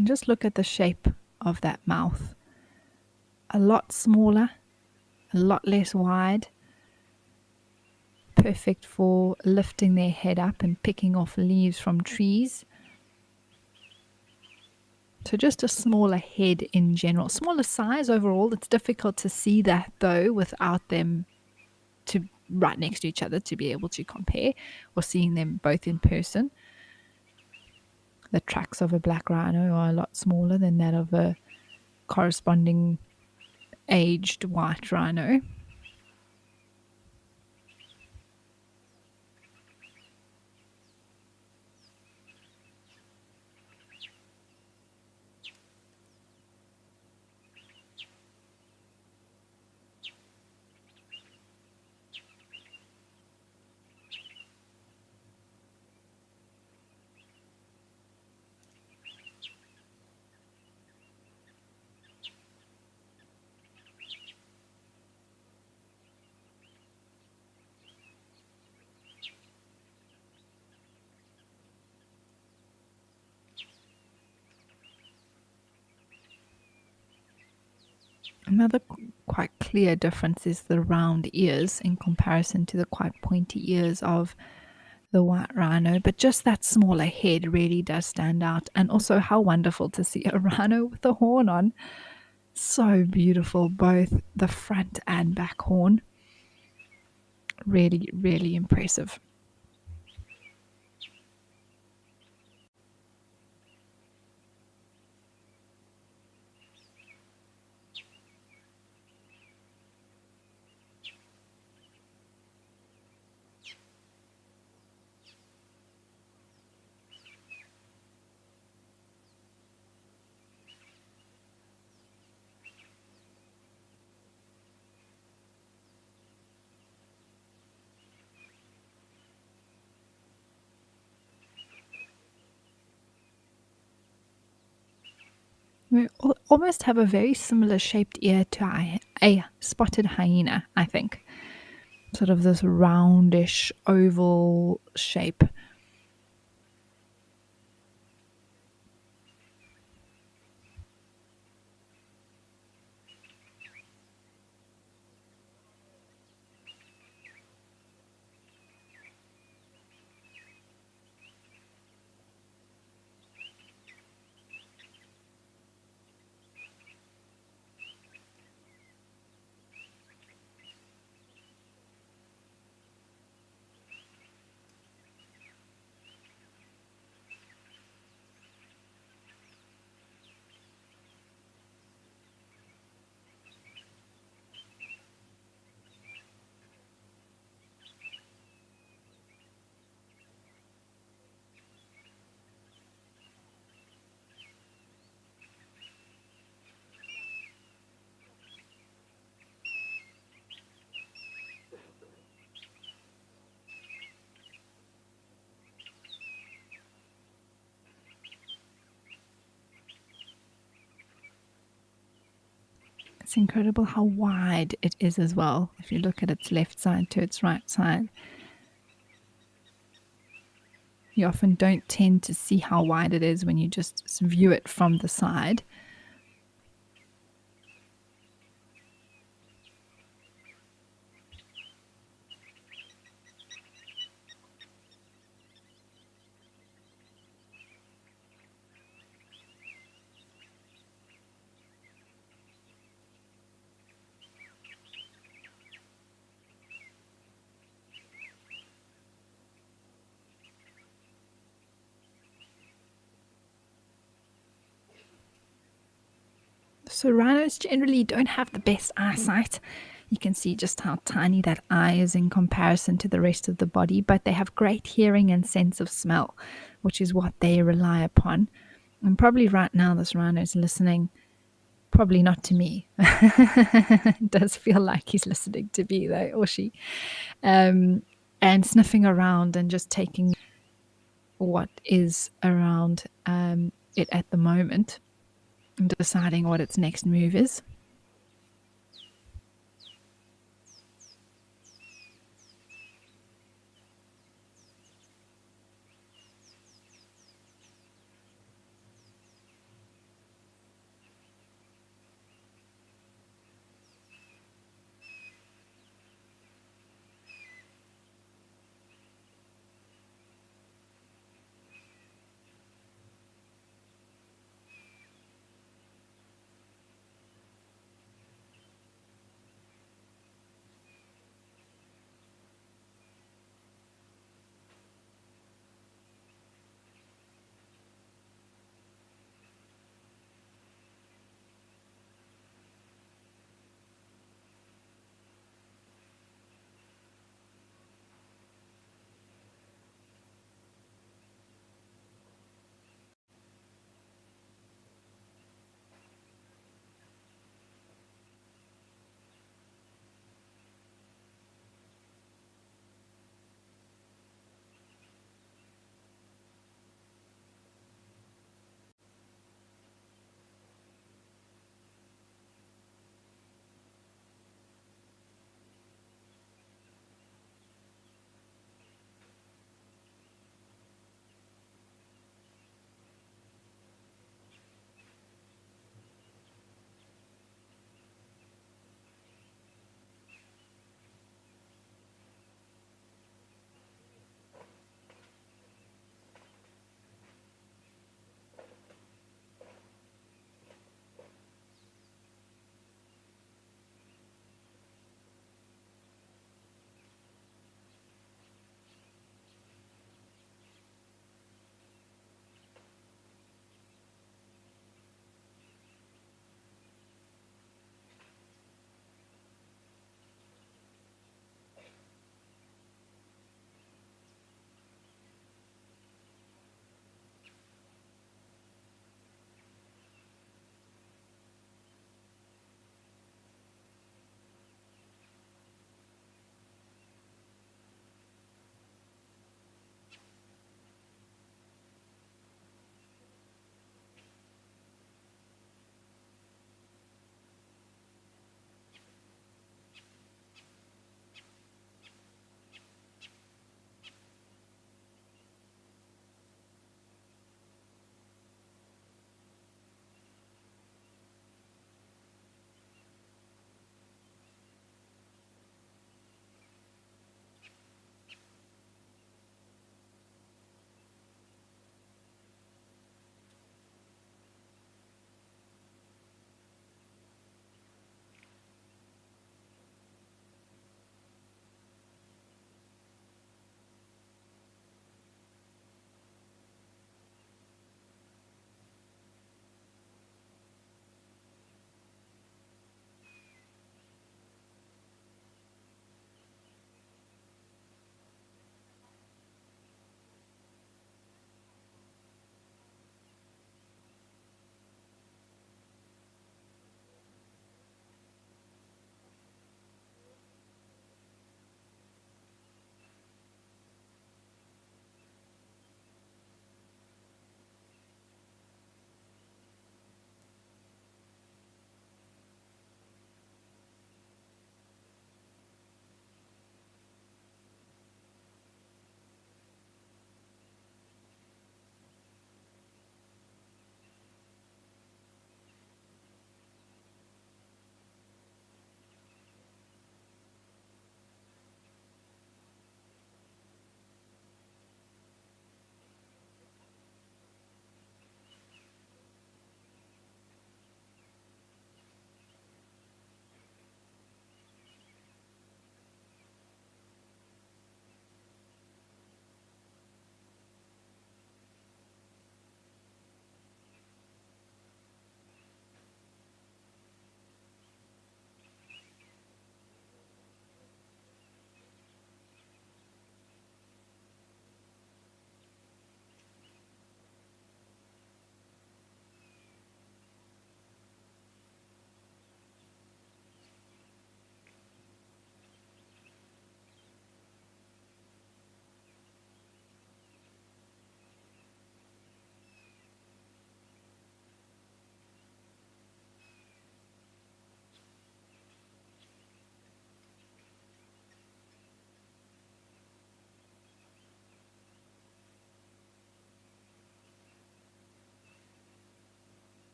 And just look at the shape of that mouth. A lot smaller, a lot less wide. Perfect for lifting their head up and picking off leaves from trees. So just a smaller head in general, smaller size overall. It's difficult to see that though without them to right next to each other to be able to compare, or seeing them both in person. The tracks of a black rhino are a lot smaller than that of a corresponding aged white rhino. Another quite clear difference is the round ears in comparison to the quite pointy ears of the white rhino, but just that smaller head really does stand out. And also how wonderful to see a rhino with a horn on. So beautiful, both the front and back horn. Really, really impressive. We almost have a very similar shaped ear to a spotted hyena, I think. Sort of this roundish oval shape. It's incredible how wide it is as well. If you look at its left side to its right side, you often don't tend to see how wide it is when you just view it from the side. So rhinos generally don't have the best eyesight. You can see just how tiny that eye is in comparison to the rest of the body, but they have great hearing and sense of smell, which is what they rely upon. And probably right now this rhino is listening, probably not to me. It does feel like he's listening to me though, or she. And sniffing around and just taking what is around it at the moment and deciding what its next move is.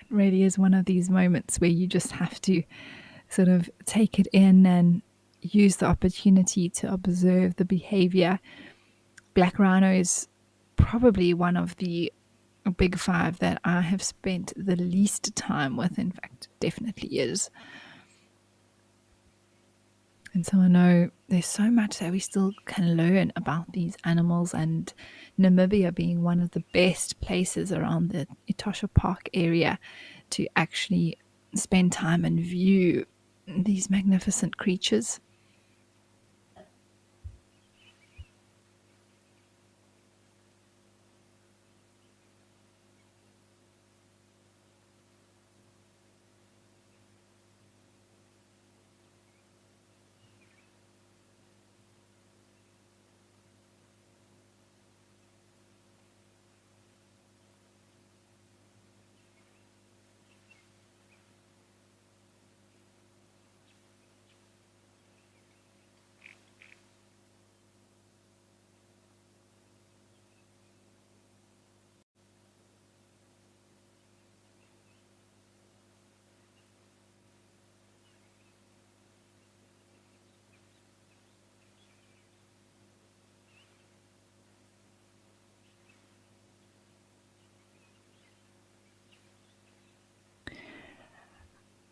really is one of these moments where you just have to sort of take it in and use the opportunity to observe the behavior. Black rhino is probably one of the big five that I have spent the least time with. In fact, definitely is. And so I know there's so much that we still can learn about these animals, and Namibia being one of the best places around the Etosha Park area to actually spend time and view these magnificent creatures.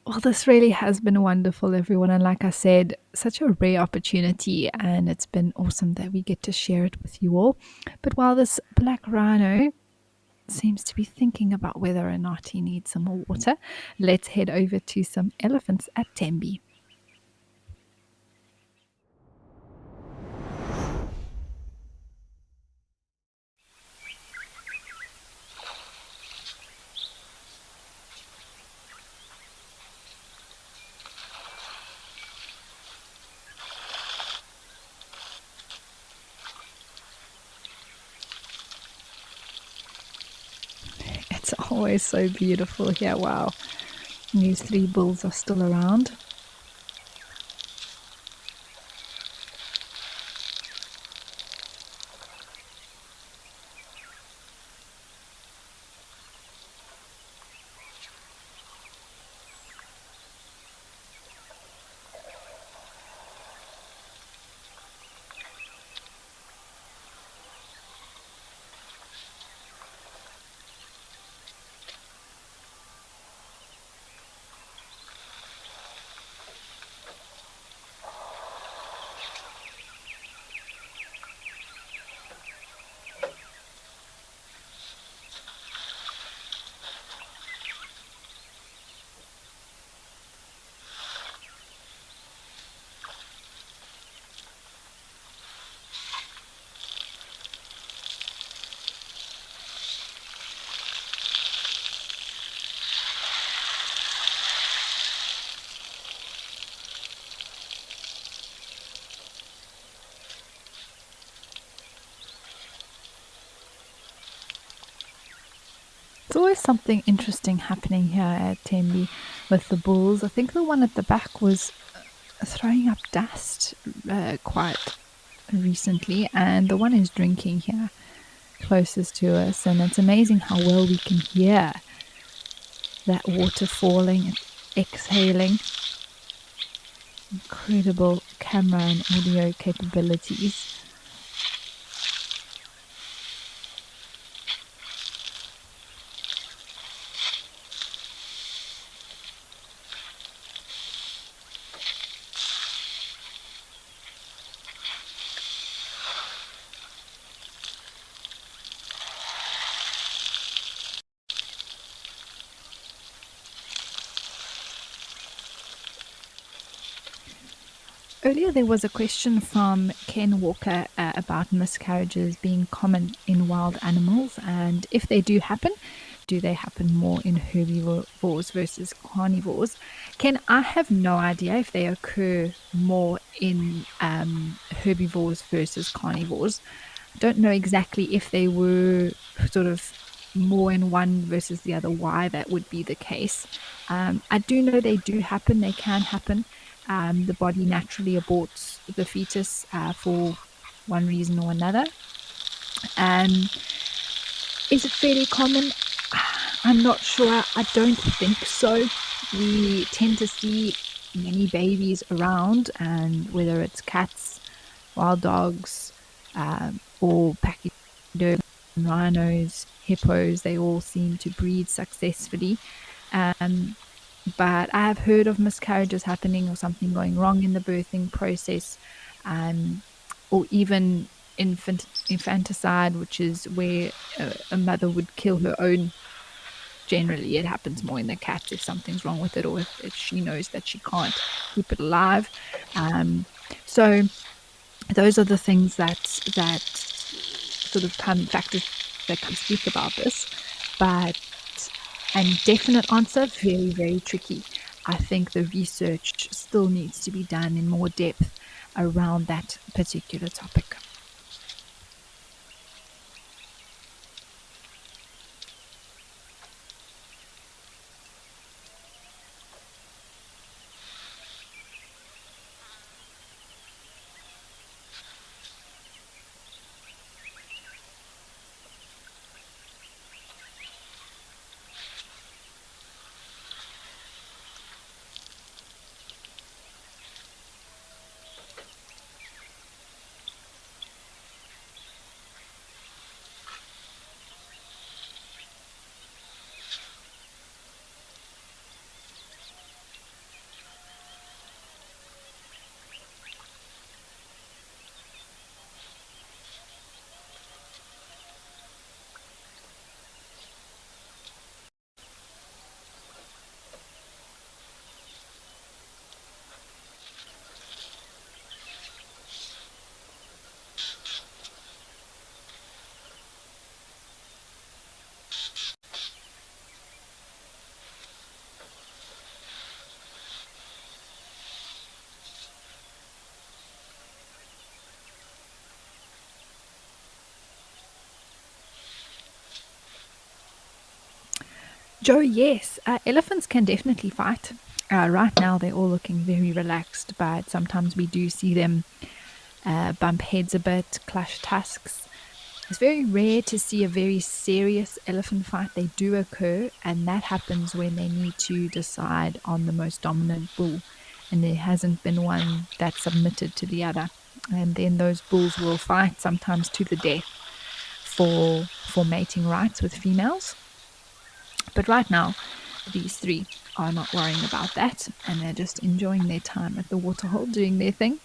Well, this really has been wonderful, everyone. And like I said, such a rare opportunity, and it's been awesome that we get to share it with you all. But while this black rhino seems to be thinking about whether or not he needs some more water, let's head over to some elephants at Tembe. It's always so beautiful here. Wow. These three bulls are still around. It's always something interesting happening here at Tembe with the bulls. I think the one at the back was throwing up dust quite recently, and the one is drinking here closest to us. And it's amazing how well we can hear that water falling and exhaling. Incredible camera and audio capabilities. Earlier, there was a question from Ken Walker about miscarriages being common in wild animals, and if they do happen, do they happen more in herbivores versus carnivores? Ken, I have no idea if they occur more in herbivores versus carnivores. I don't know exactly if they were sort of more in one versus the other, why that would be the case. I do know they do happen, they can happen. The body naturally aborts the fetus for one reason or another. Um, is it fairly common? I'm not sure. I don't think so. We tend to see many babies around, and whether it's cats, wild dogs, or pachyderms, rhinos, hippos, they all seem to breed successfully. Um, but I have heard of miscarriages happening or something going wrong in the birthing process, um, or even infanticide, which is where a mother would kill her own. Generally, it happens more in the cats if something's wrong with it, or if she knows that she can't keep it alive. Um, so those are the things that sort of come factors that come speak about this. But an definite answer, very, very tricky. I think the research still needs to be done in more depth around that particular topic. Joe, yes, elephants can definitely fight. Right now, they're all looking very relaxed, but sometimes we do see them bump heads a bit, clash tusks. It's very rare to see a very serious elephant fight. They do occur, and that happens when they need to decide on the most dominant bull, and there hasn't been one that submitted to the other. And then those bulls will fight, sometimes to the death, for mating rights with females. But right now, these three are not worrying about that, and they're just enjoying their time at the waterhole doing their thing.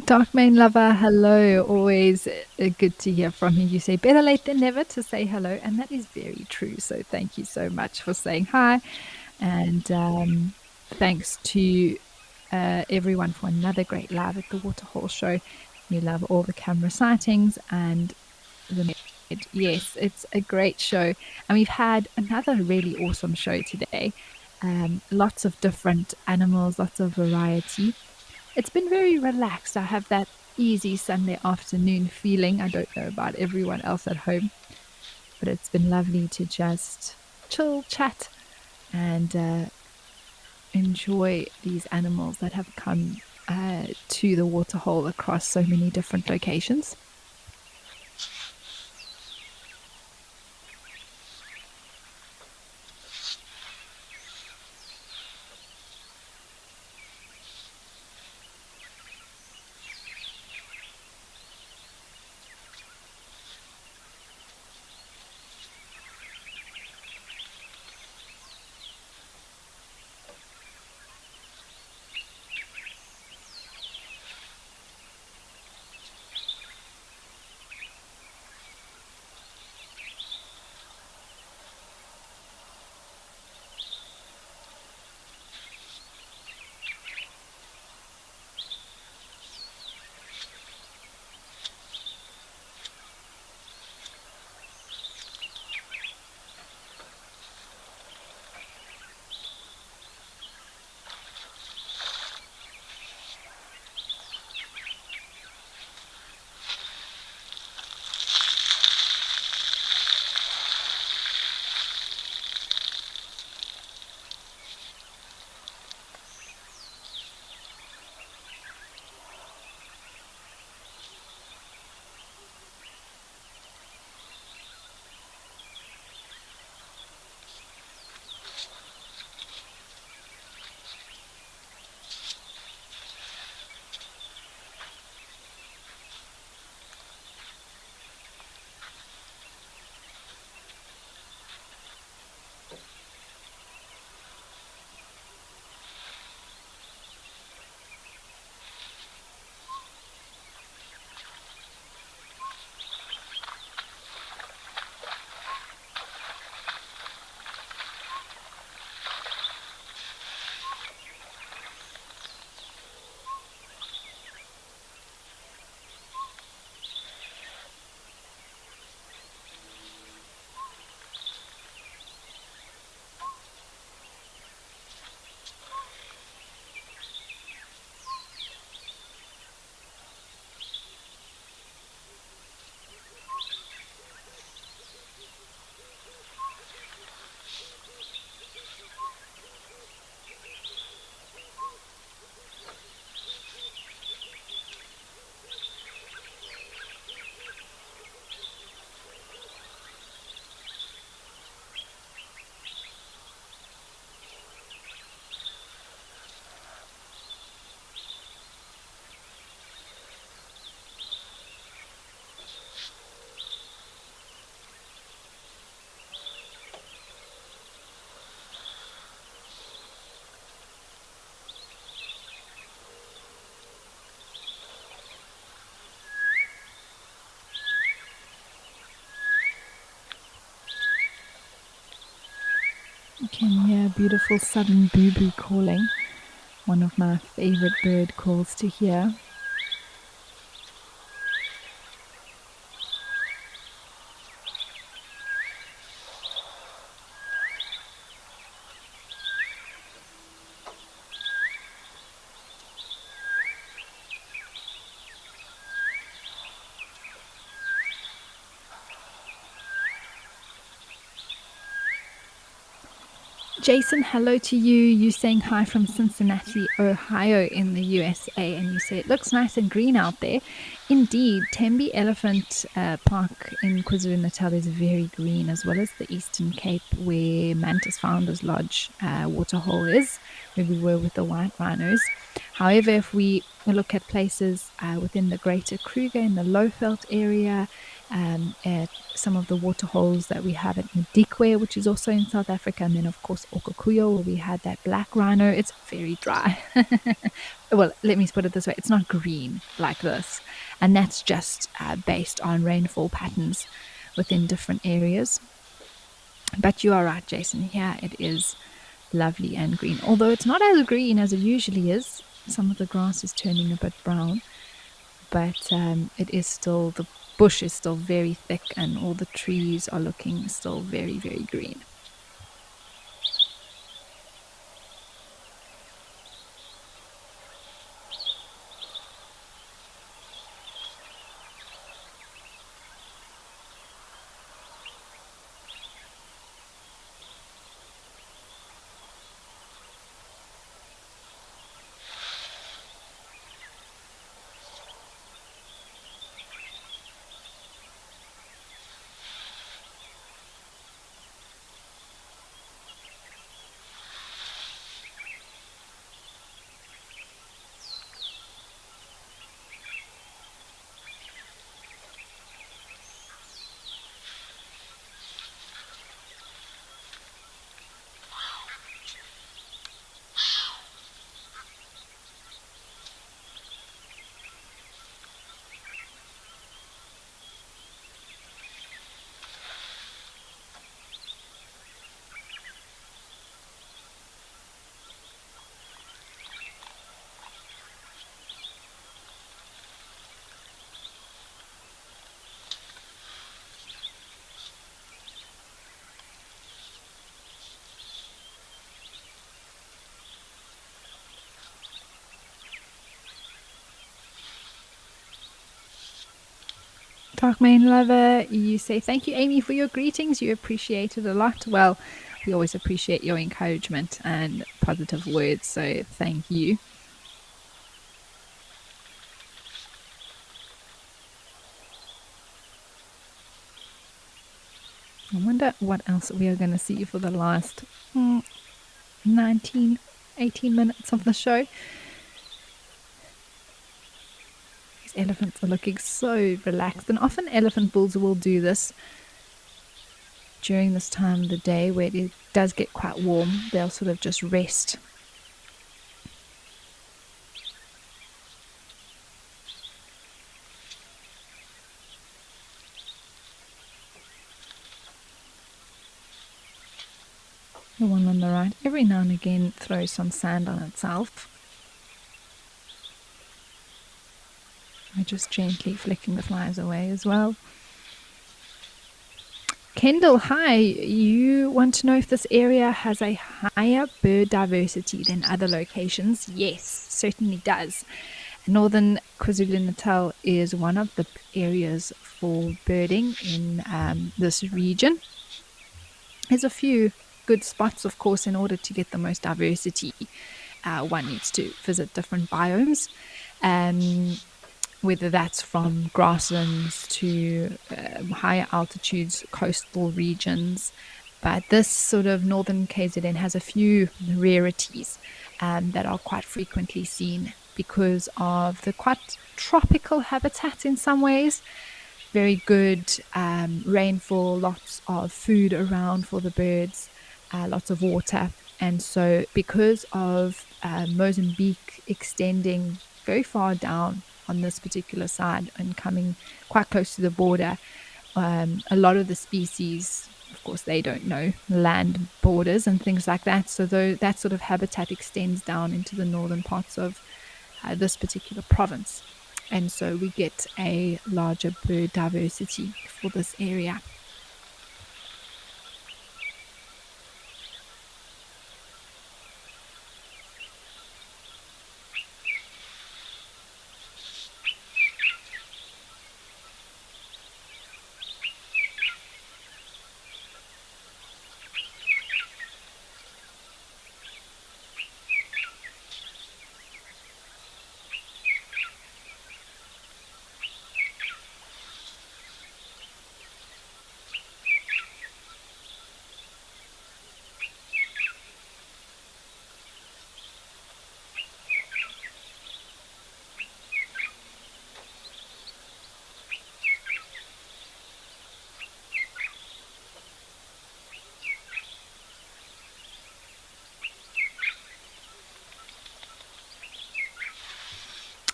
Darkmane lover, hello. Always good to hear from you. You say better late than never to say hello, and that is very true. So thank you so much for saying hi, and thanks to everyone for another great live at the Waterhole Show. We love all the camera sightings and the yes, it's a great show, and we've had another really awesome show today. Lots of different animals, lots of variety. It's been very relaxed. I have that easy Sunday afternoon feeling. I don't know about everyone else at home, but it's been lovely to just chill, chat, and enjoy these animals that have come to the waterhole across so many different locations. can hear beautiful southern boo-boo calling. One of my favorite bird calls to hear. Jason, hello to you. You saying hi from Cincinnati, Ohio in the USA, and you say it looks nice and green out there. Indeed, Tembe Elephant Park in KwaZulu-Natal is very green, as well as the Eastern Cape where Mantis Founders Lodge waterhole is, where we were with the white rhinos. However, if we look at places within the greater Kruger in the Lowveld area, at some of the waterholes that we have at Madikwe, which is also in South Africa, and then of course Okukuyo, where we had that black rhino. It's very dry. Well, let me put it this way, it's not green like this, and that's just based on rainfall patterns within different areas. But you are right, Jason. Here it is lovely and green, although it's not as green as it usually is. Some of the grass is turning a bit brown, but it is still, the bush is still very thick, and all the trees are looking still very, very green. Darkmane Lover, you say, thank you, Amy, for your greetings. You appreciate it a lot. Well, we always appreciate your encouragement and positive words, so thank you. I wonder what else we are going to see for the last 19, 18 minutes of the show. These elephants are looking so relaxed, and often elephant bulls will do this during this time of the day where it does get quite warm. They'll sort of just rest. The one on the right every now and again throws some sand on itself. I'm just gently flicking the flies away as well. Kendall, hi. You want to know if this area has a higher bird diversity than other locations? Yes, certainly does. Northern KwaZulu-Natal is one of the areas for birding in this region. There's a few good spots, of course. In order to get the most diversity, one needs to visit different biomes, whether that's from grasslands to higher altitudes, coastal regions. But this sort of northern KZN has a few rarities that are quite frequently seen because of the quite tropical habitat in some ways. Very good rainfall, lots of food around for the birds, lots of water. And so because of Mozambique extending very far down on this particular side and coming quite close to the border, a lot of the species of course, they don't know land borders and things like that. So that sort of habitat extends down into the northern parts of this particular province. And so we get a larger bird diversity for this area.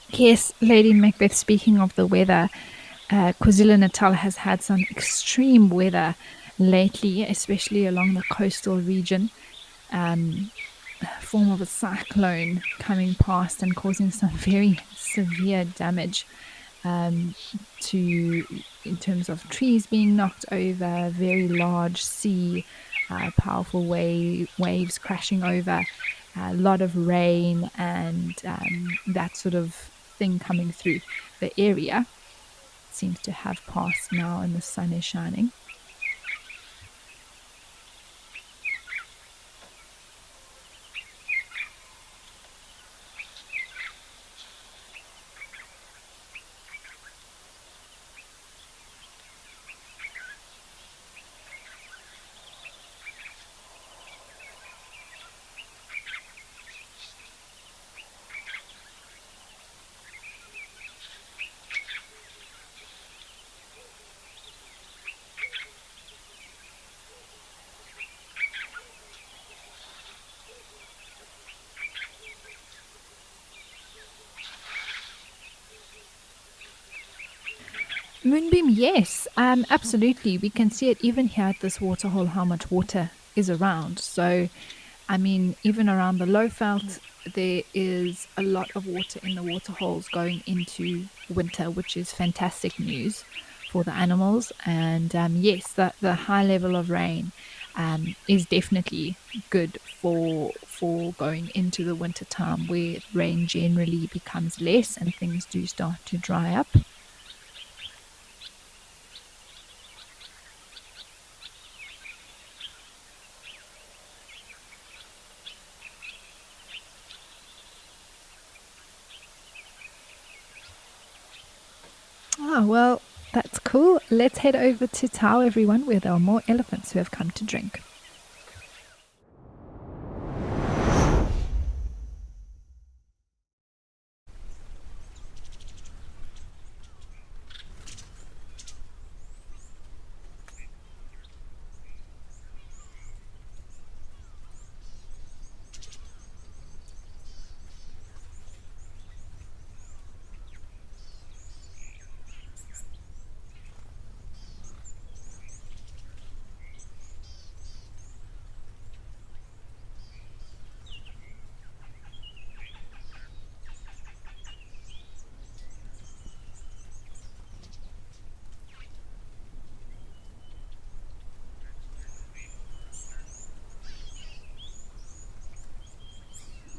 Yes, Lady Macbeth, speaking of the weather, KwaZulu-Natal has had some extreme weather lately, especially along the coastal region. Form of a cyclone coming past and causing some very severe damage to in terms of trees being knocked over, very large sea, powerful waves crashing over, a lot of rain, and that sort of thing coming through the area. Seems to have passed now and the sun is shining. Moonbeam, yes, absolutely. We can see it even here at this waterhole how much water is around. So, I mean, even around the Lowveld, there is a lot of water in the waterholes going into winter, which is fantastic news for the animals. And yes, the high level of rain is definitely good for going into the winter time, where rain generally becomes less and things do start to dry up. Ah, well, that's cool. Let's head over to Tau, everyone, where there are more elephants who have come to drink.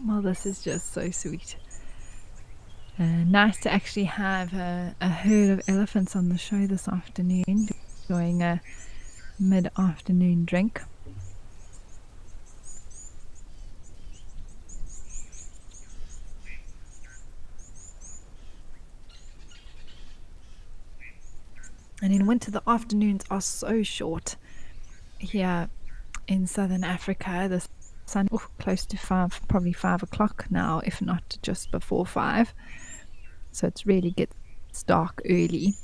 Well, this is just so sweet. Nice to actually have a herd of elephants on the show this afternoon, enjoying a mid-afternoon drink. And in winter, the afternoons are so short. Here in southern Africa, the sun close to 5, probably 5 o'clock now, if not just before 5. So it really gets dark early.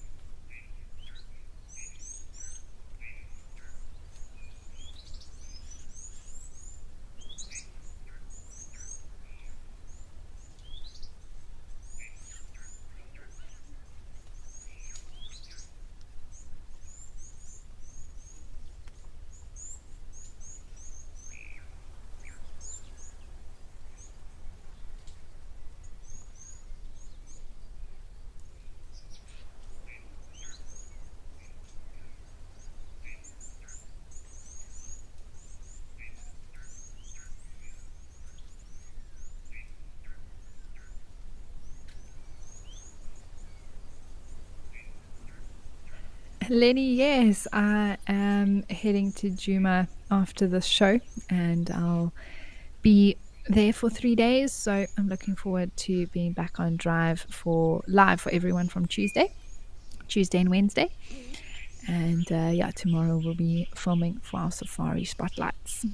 Lenny, yes, I am heading to Juma after this show, and I'll be there for 3 days. So I'm looking forward to being back on drive for live for everyone from Tuesday and Wednesday. And yeah, tomorrow we'll be filming for our safari spotlights.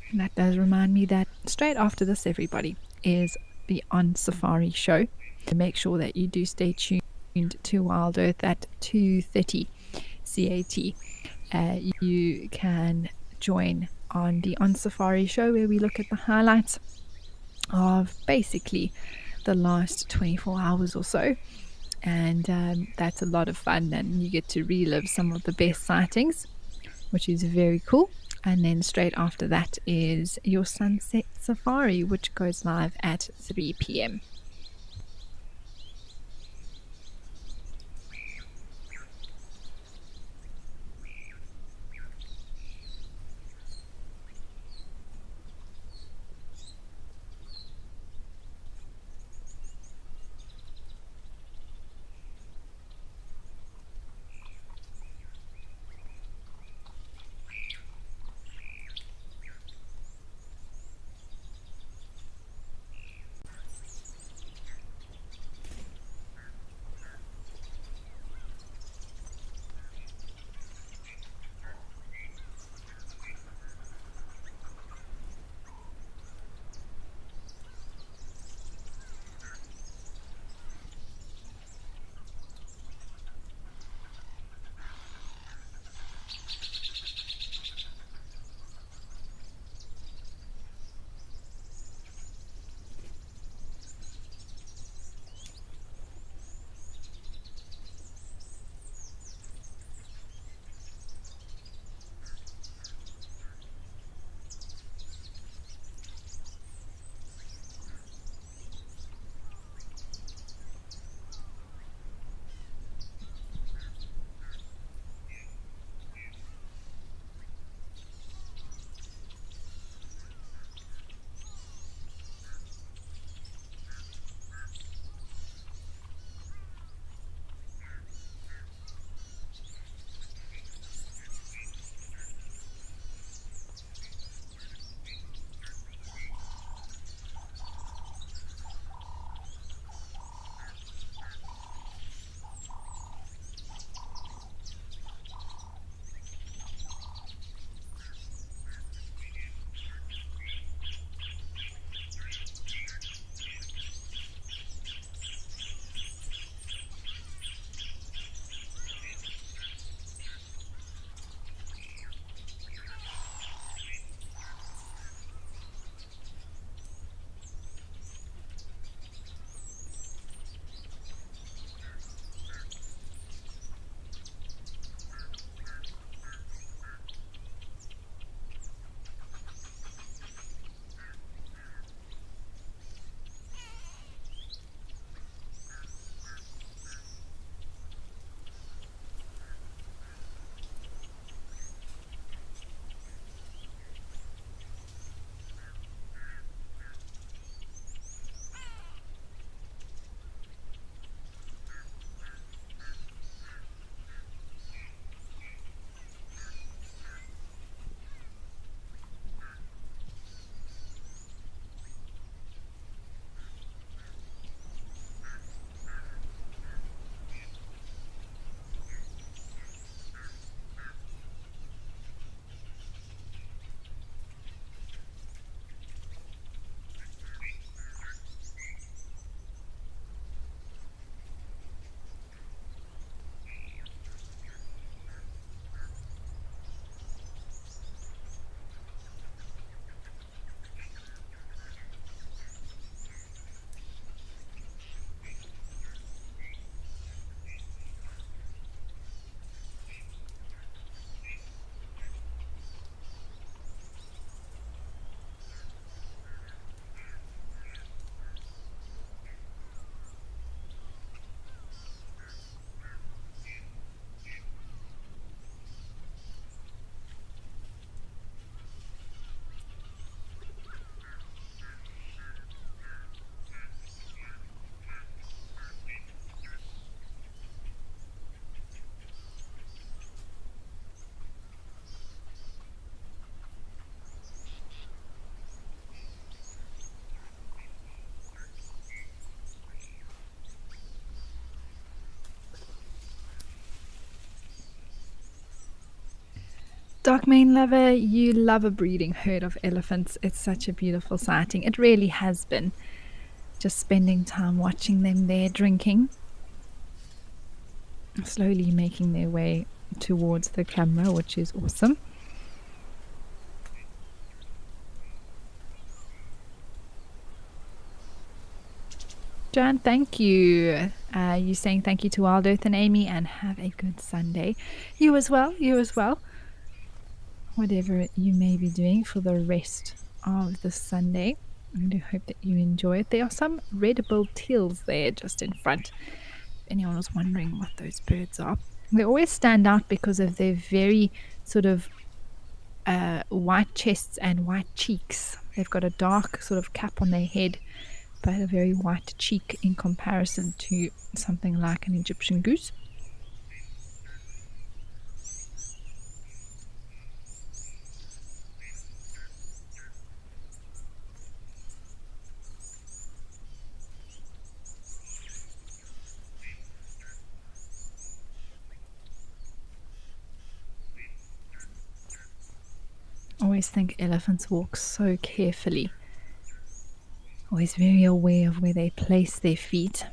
And that does remind me that straight after this, everybody, is the On Safari show. Make sure that you do stay tuned to Wild Earth at 2:30 CAT. You can join on the On Safari show where we look at the highlights of basically the last 24 hours or so. And that's a lot of fun, and you get to relive some of the best sightings, which is very cool. And then straight after that is your sunset safari, which goes live at 3 p.m. Dark Mane lover, you love a breeding herd of elephants. It's such a beautiful sighting. It really has been. Just spending time watching them there drinking, slowly making their way towards the camera, which is awesome. Jan, thank you. You saying thank you to Wild Earth and Amy, and have a good Sunday. You as well. You as well. Whatever you may be doing for the rest of the Sunday, I do hope that you enjoy it. There are some red-billed teals there just in front. If anyone was wondering what those birds are, they always stand out because of their very sort of white chests and white cheeks. They've got a dark sort of cap on their head, but a very white cheek in comparison to something like an Egyptian goose. Always think elephants walk so carefully. Always very aware of where they place their feet.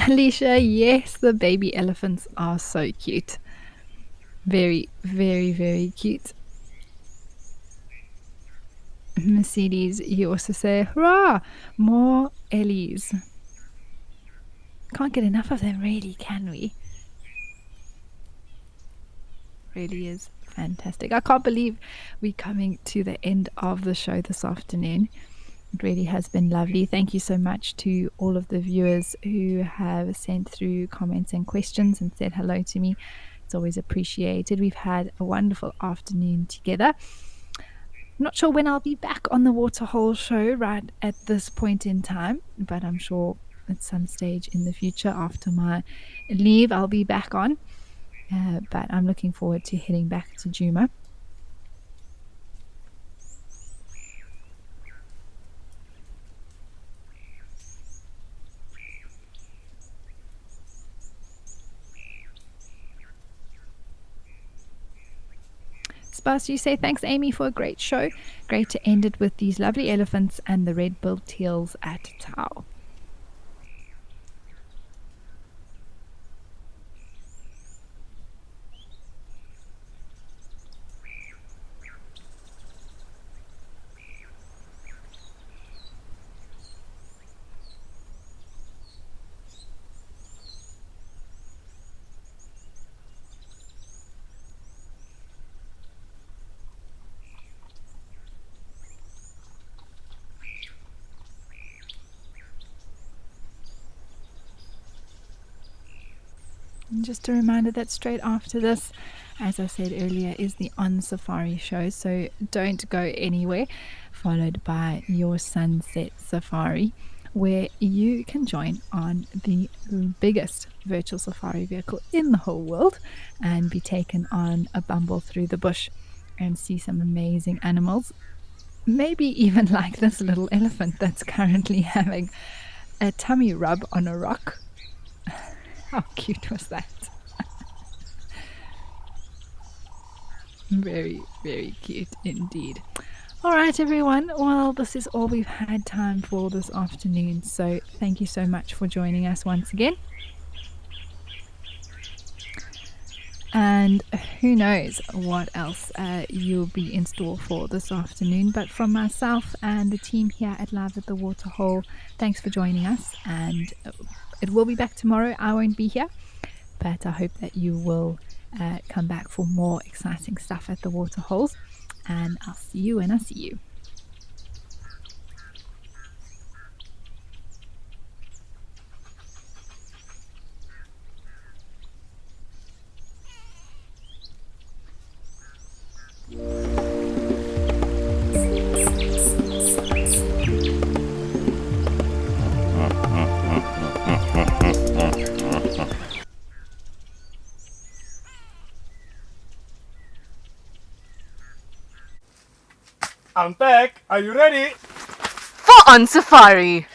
Alicia, yes, the baby elephants are so cute. Very, very, very cute. Mercedes, you also say, hurrah, more Ellies. Can't get enough of them, really, can we? Really is fantastic. I can't believe we're coming to the end of the show this afternoon. It really has been lovely. Thank you so much to all of the viewers who have sent through comments and questions and said hello to me. It's always appreciated. We've had a wonderful afternoon together. I'm not sure when I'll be back on the Waterhole show right at this point in time, but I'm sure at some stage in the future after my leave I'll be back on. But I'm looking forward to heading back to Djuma. Spas, you say thanks, Amy, for a great show. Great to end it with these lovely elephants and the red-billed teals at Tau. And just a reminder that straight after this, as I said earlier, is the On Safari show, so don't go anywhere, followed by your Sunset Safari, where you can join on the biggest virtual safari vehicle in the whole world and be taken on a bumble through the bush and see some amazing animals. Maybe even like this little elephant that's currently having a tummy rub on a rock. How cute was that? Very, very cute indeed. All right, everyone. Well, this is all we've had time for this afternoon. So thank you so much for joining us once again. And who knows what else you'll be in store for this afternoon. But from myself and the team here at Live at the Waterhole, thanks for joining us. And it will be back tomorrow. I won't be here, but I hope that you will come back for more exciting stuff at the waterholes, and I'll see you when I see you. I'm back. Are you ready? For on safari.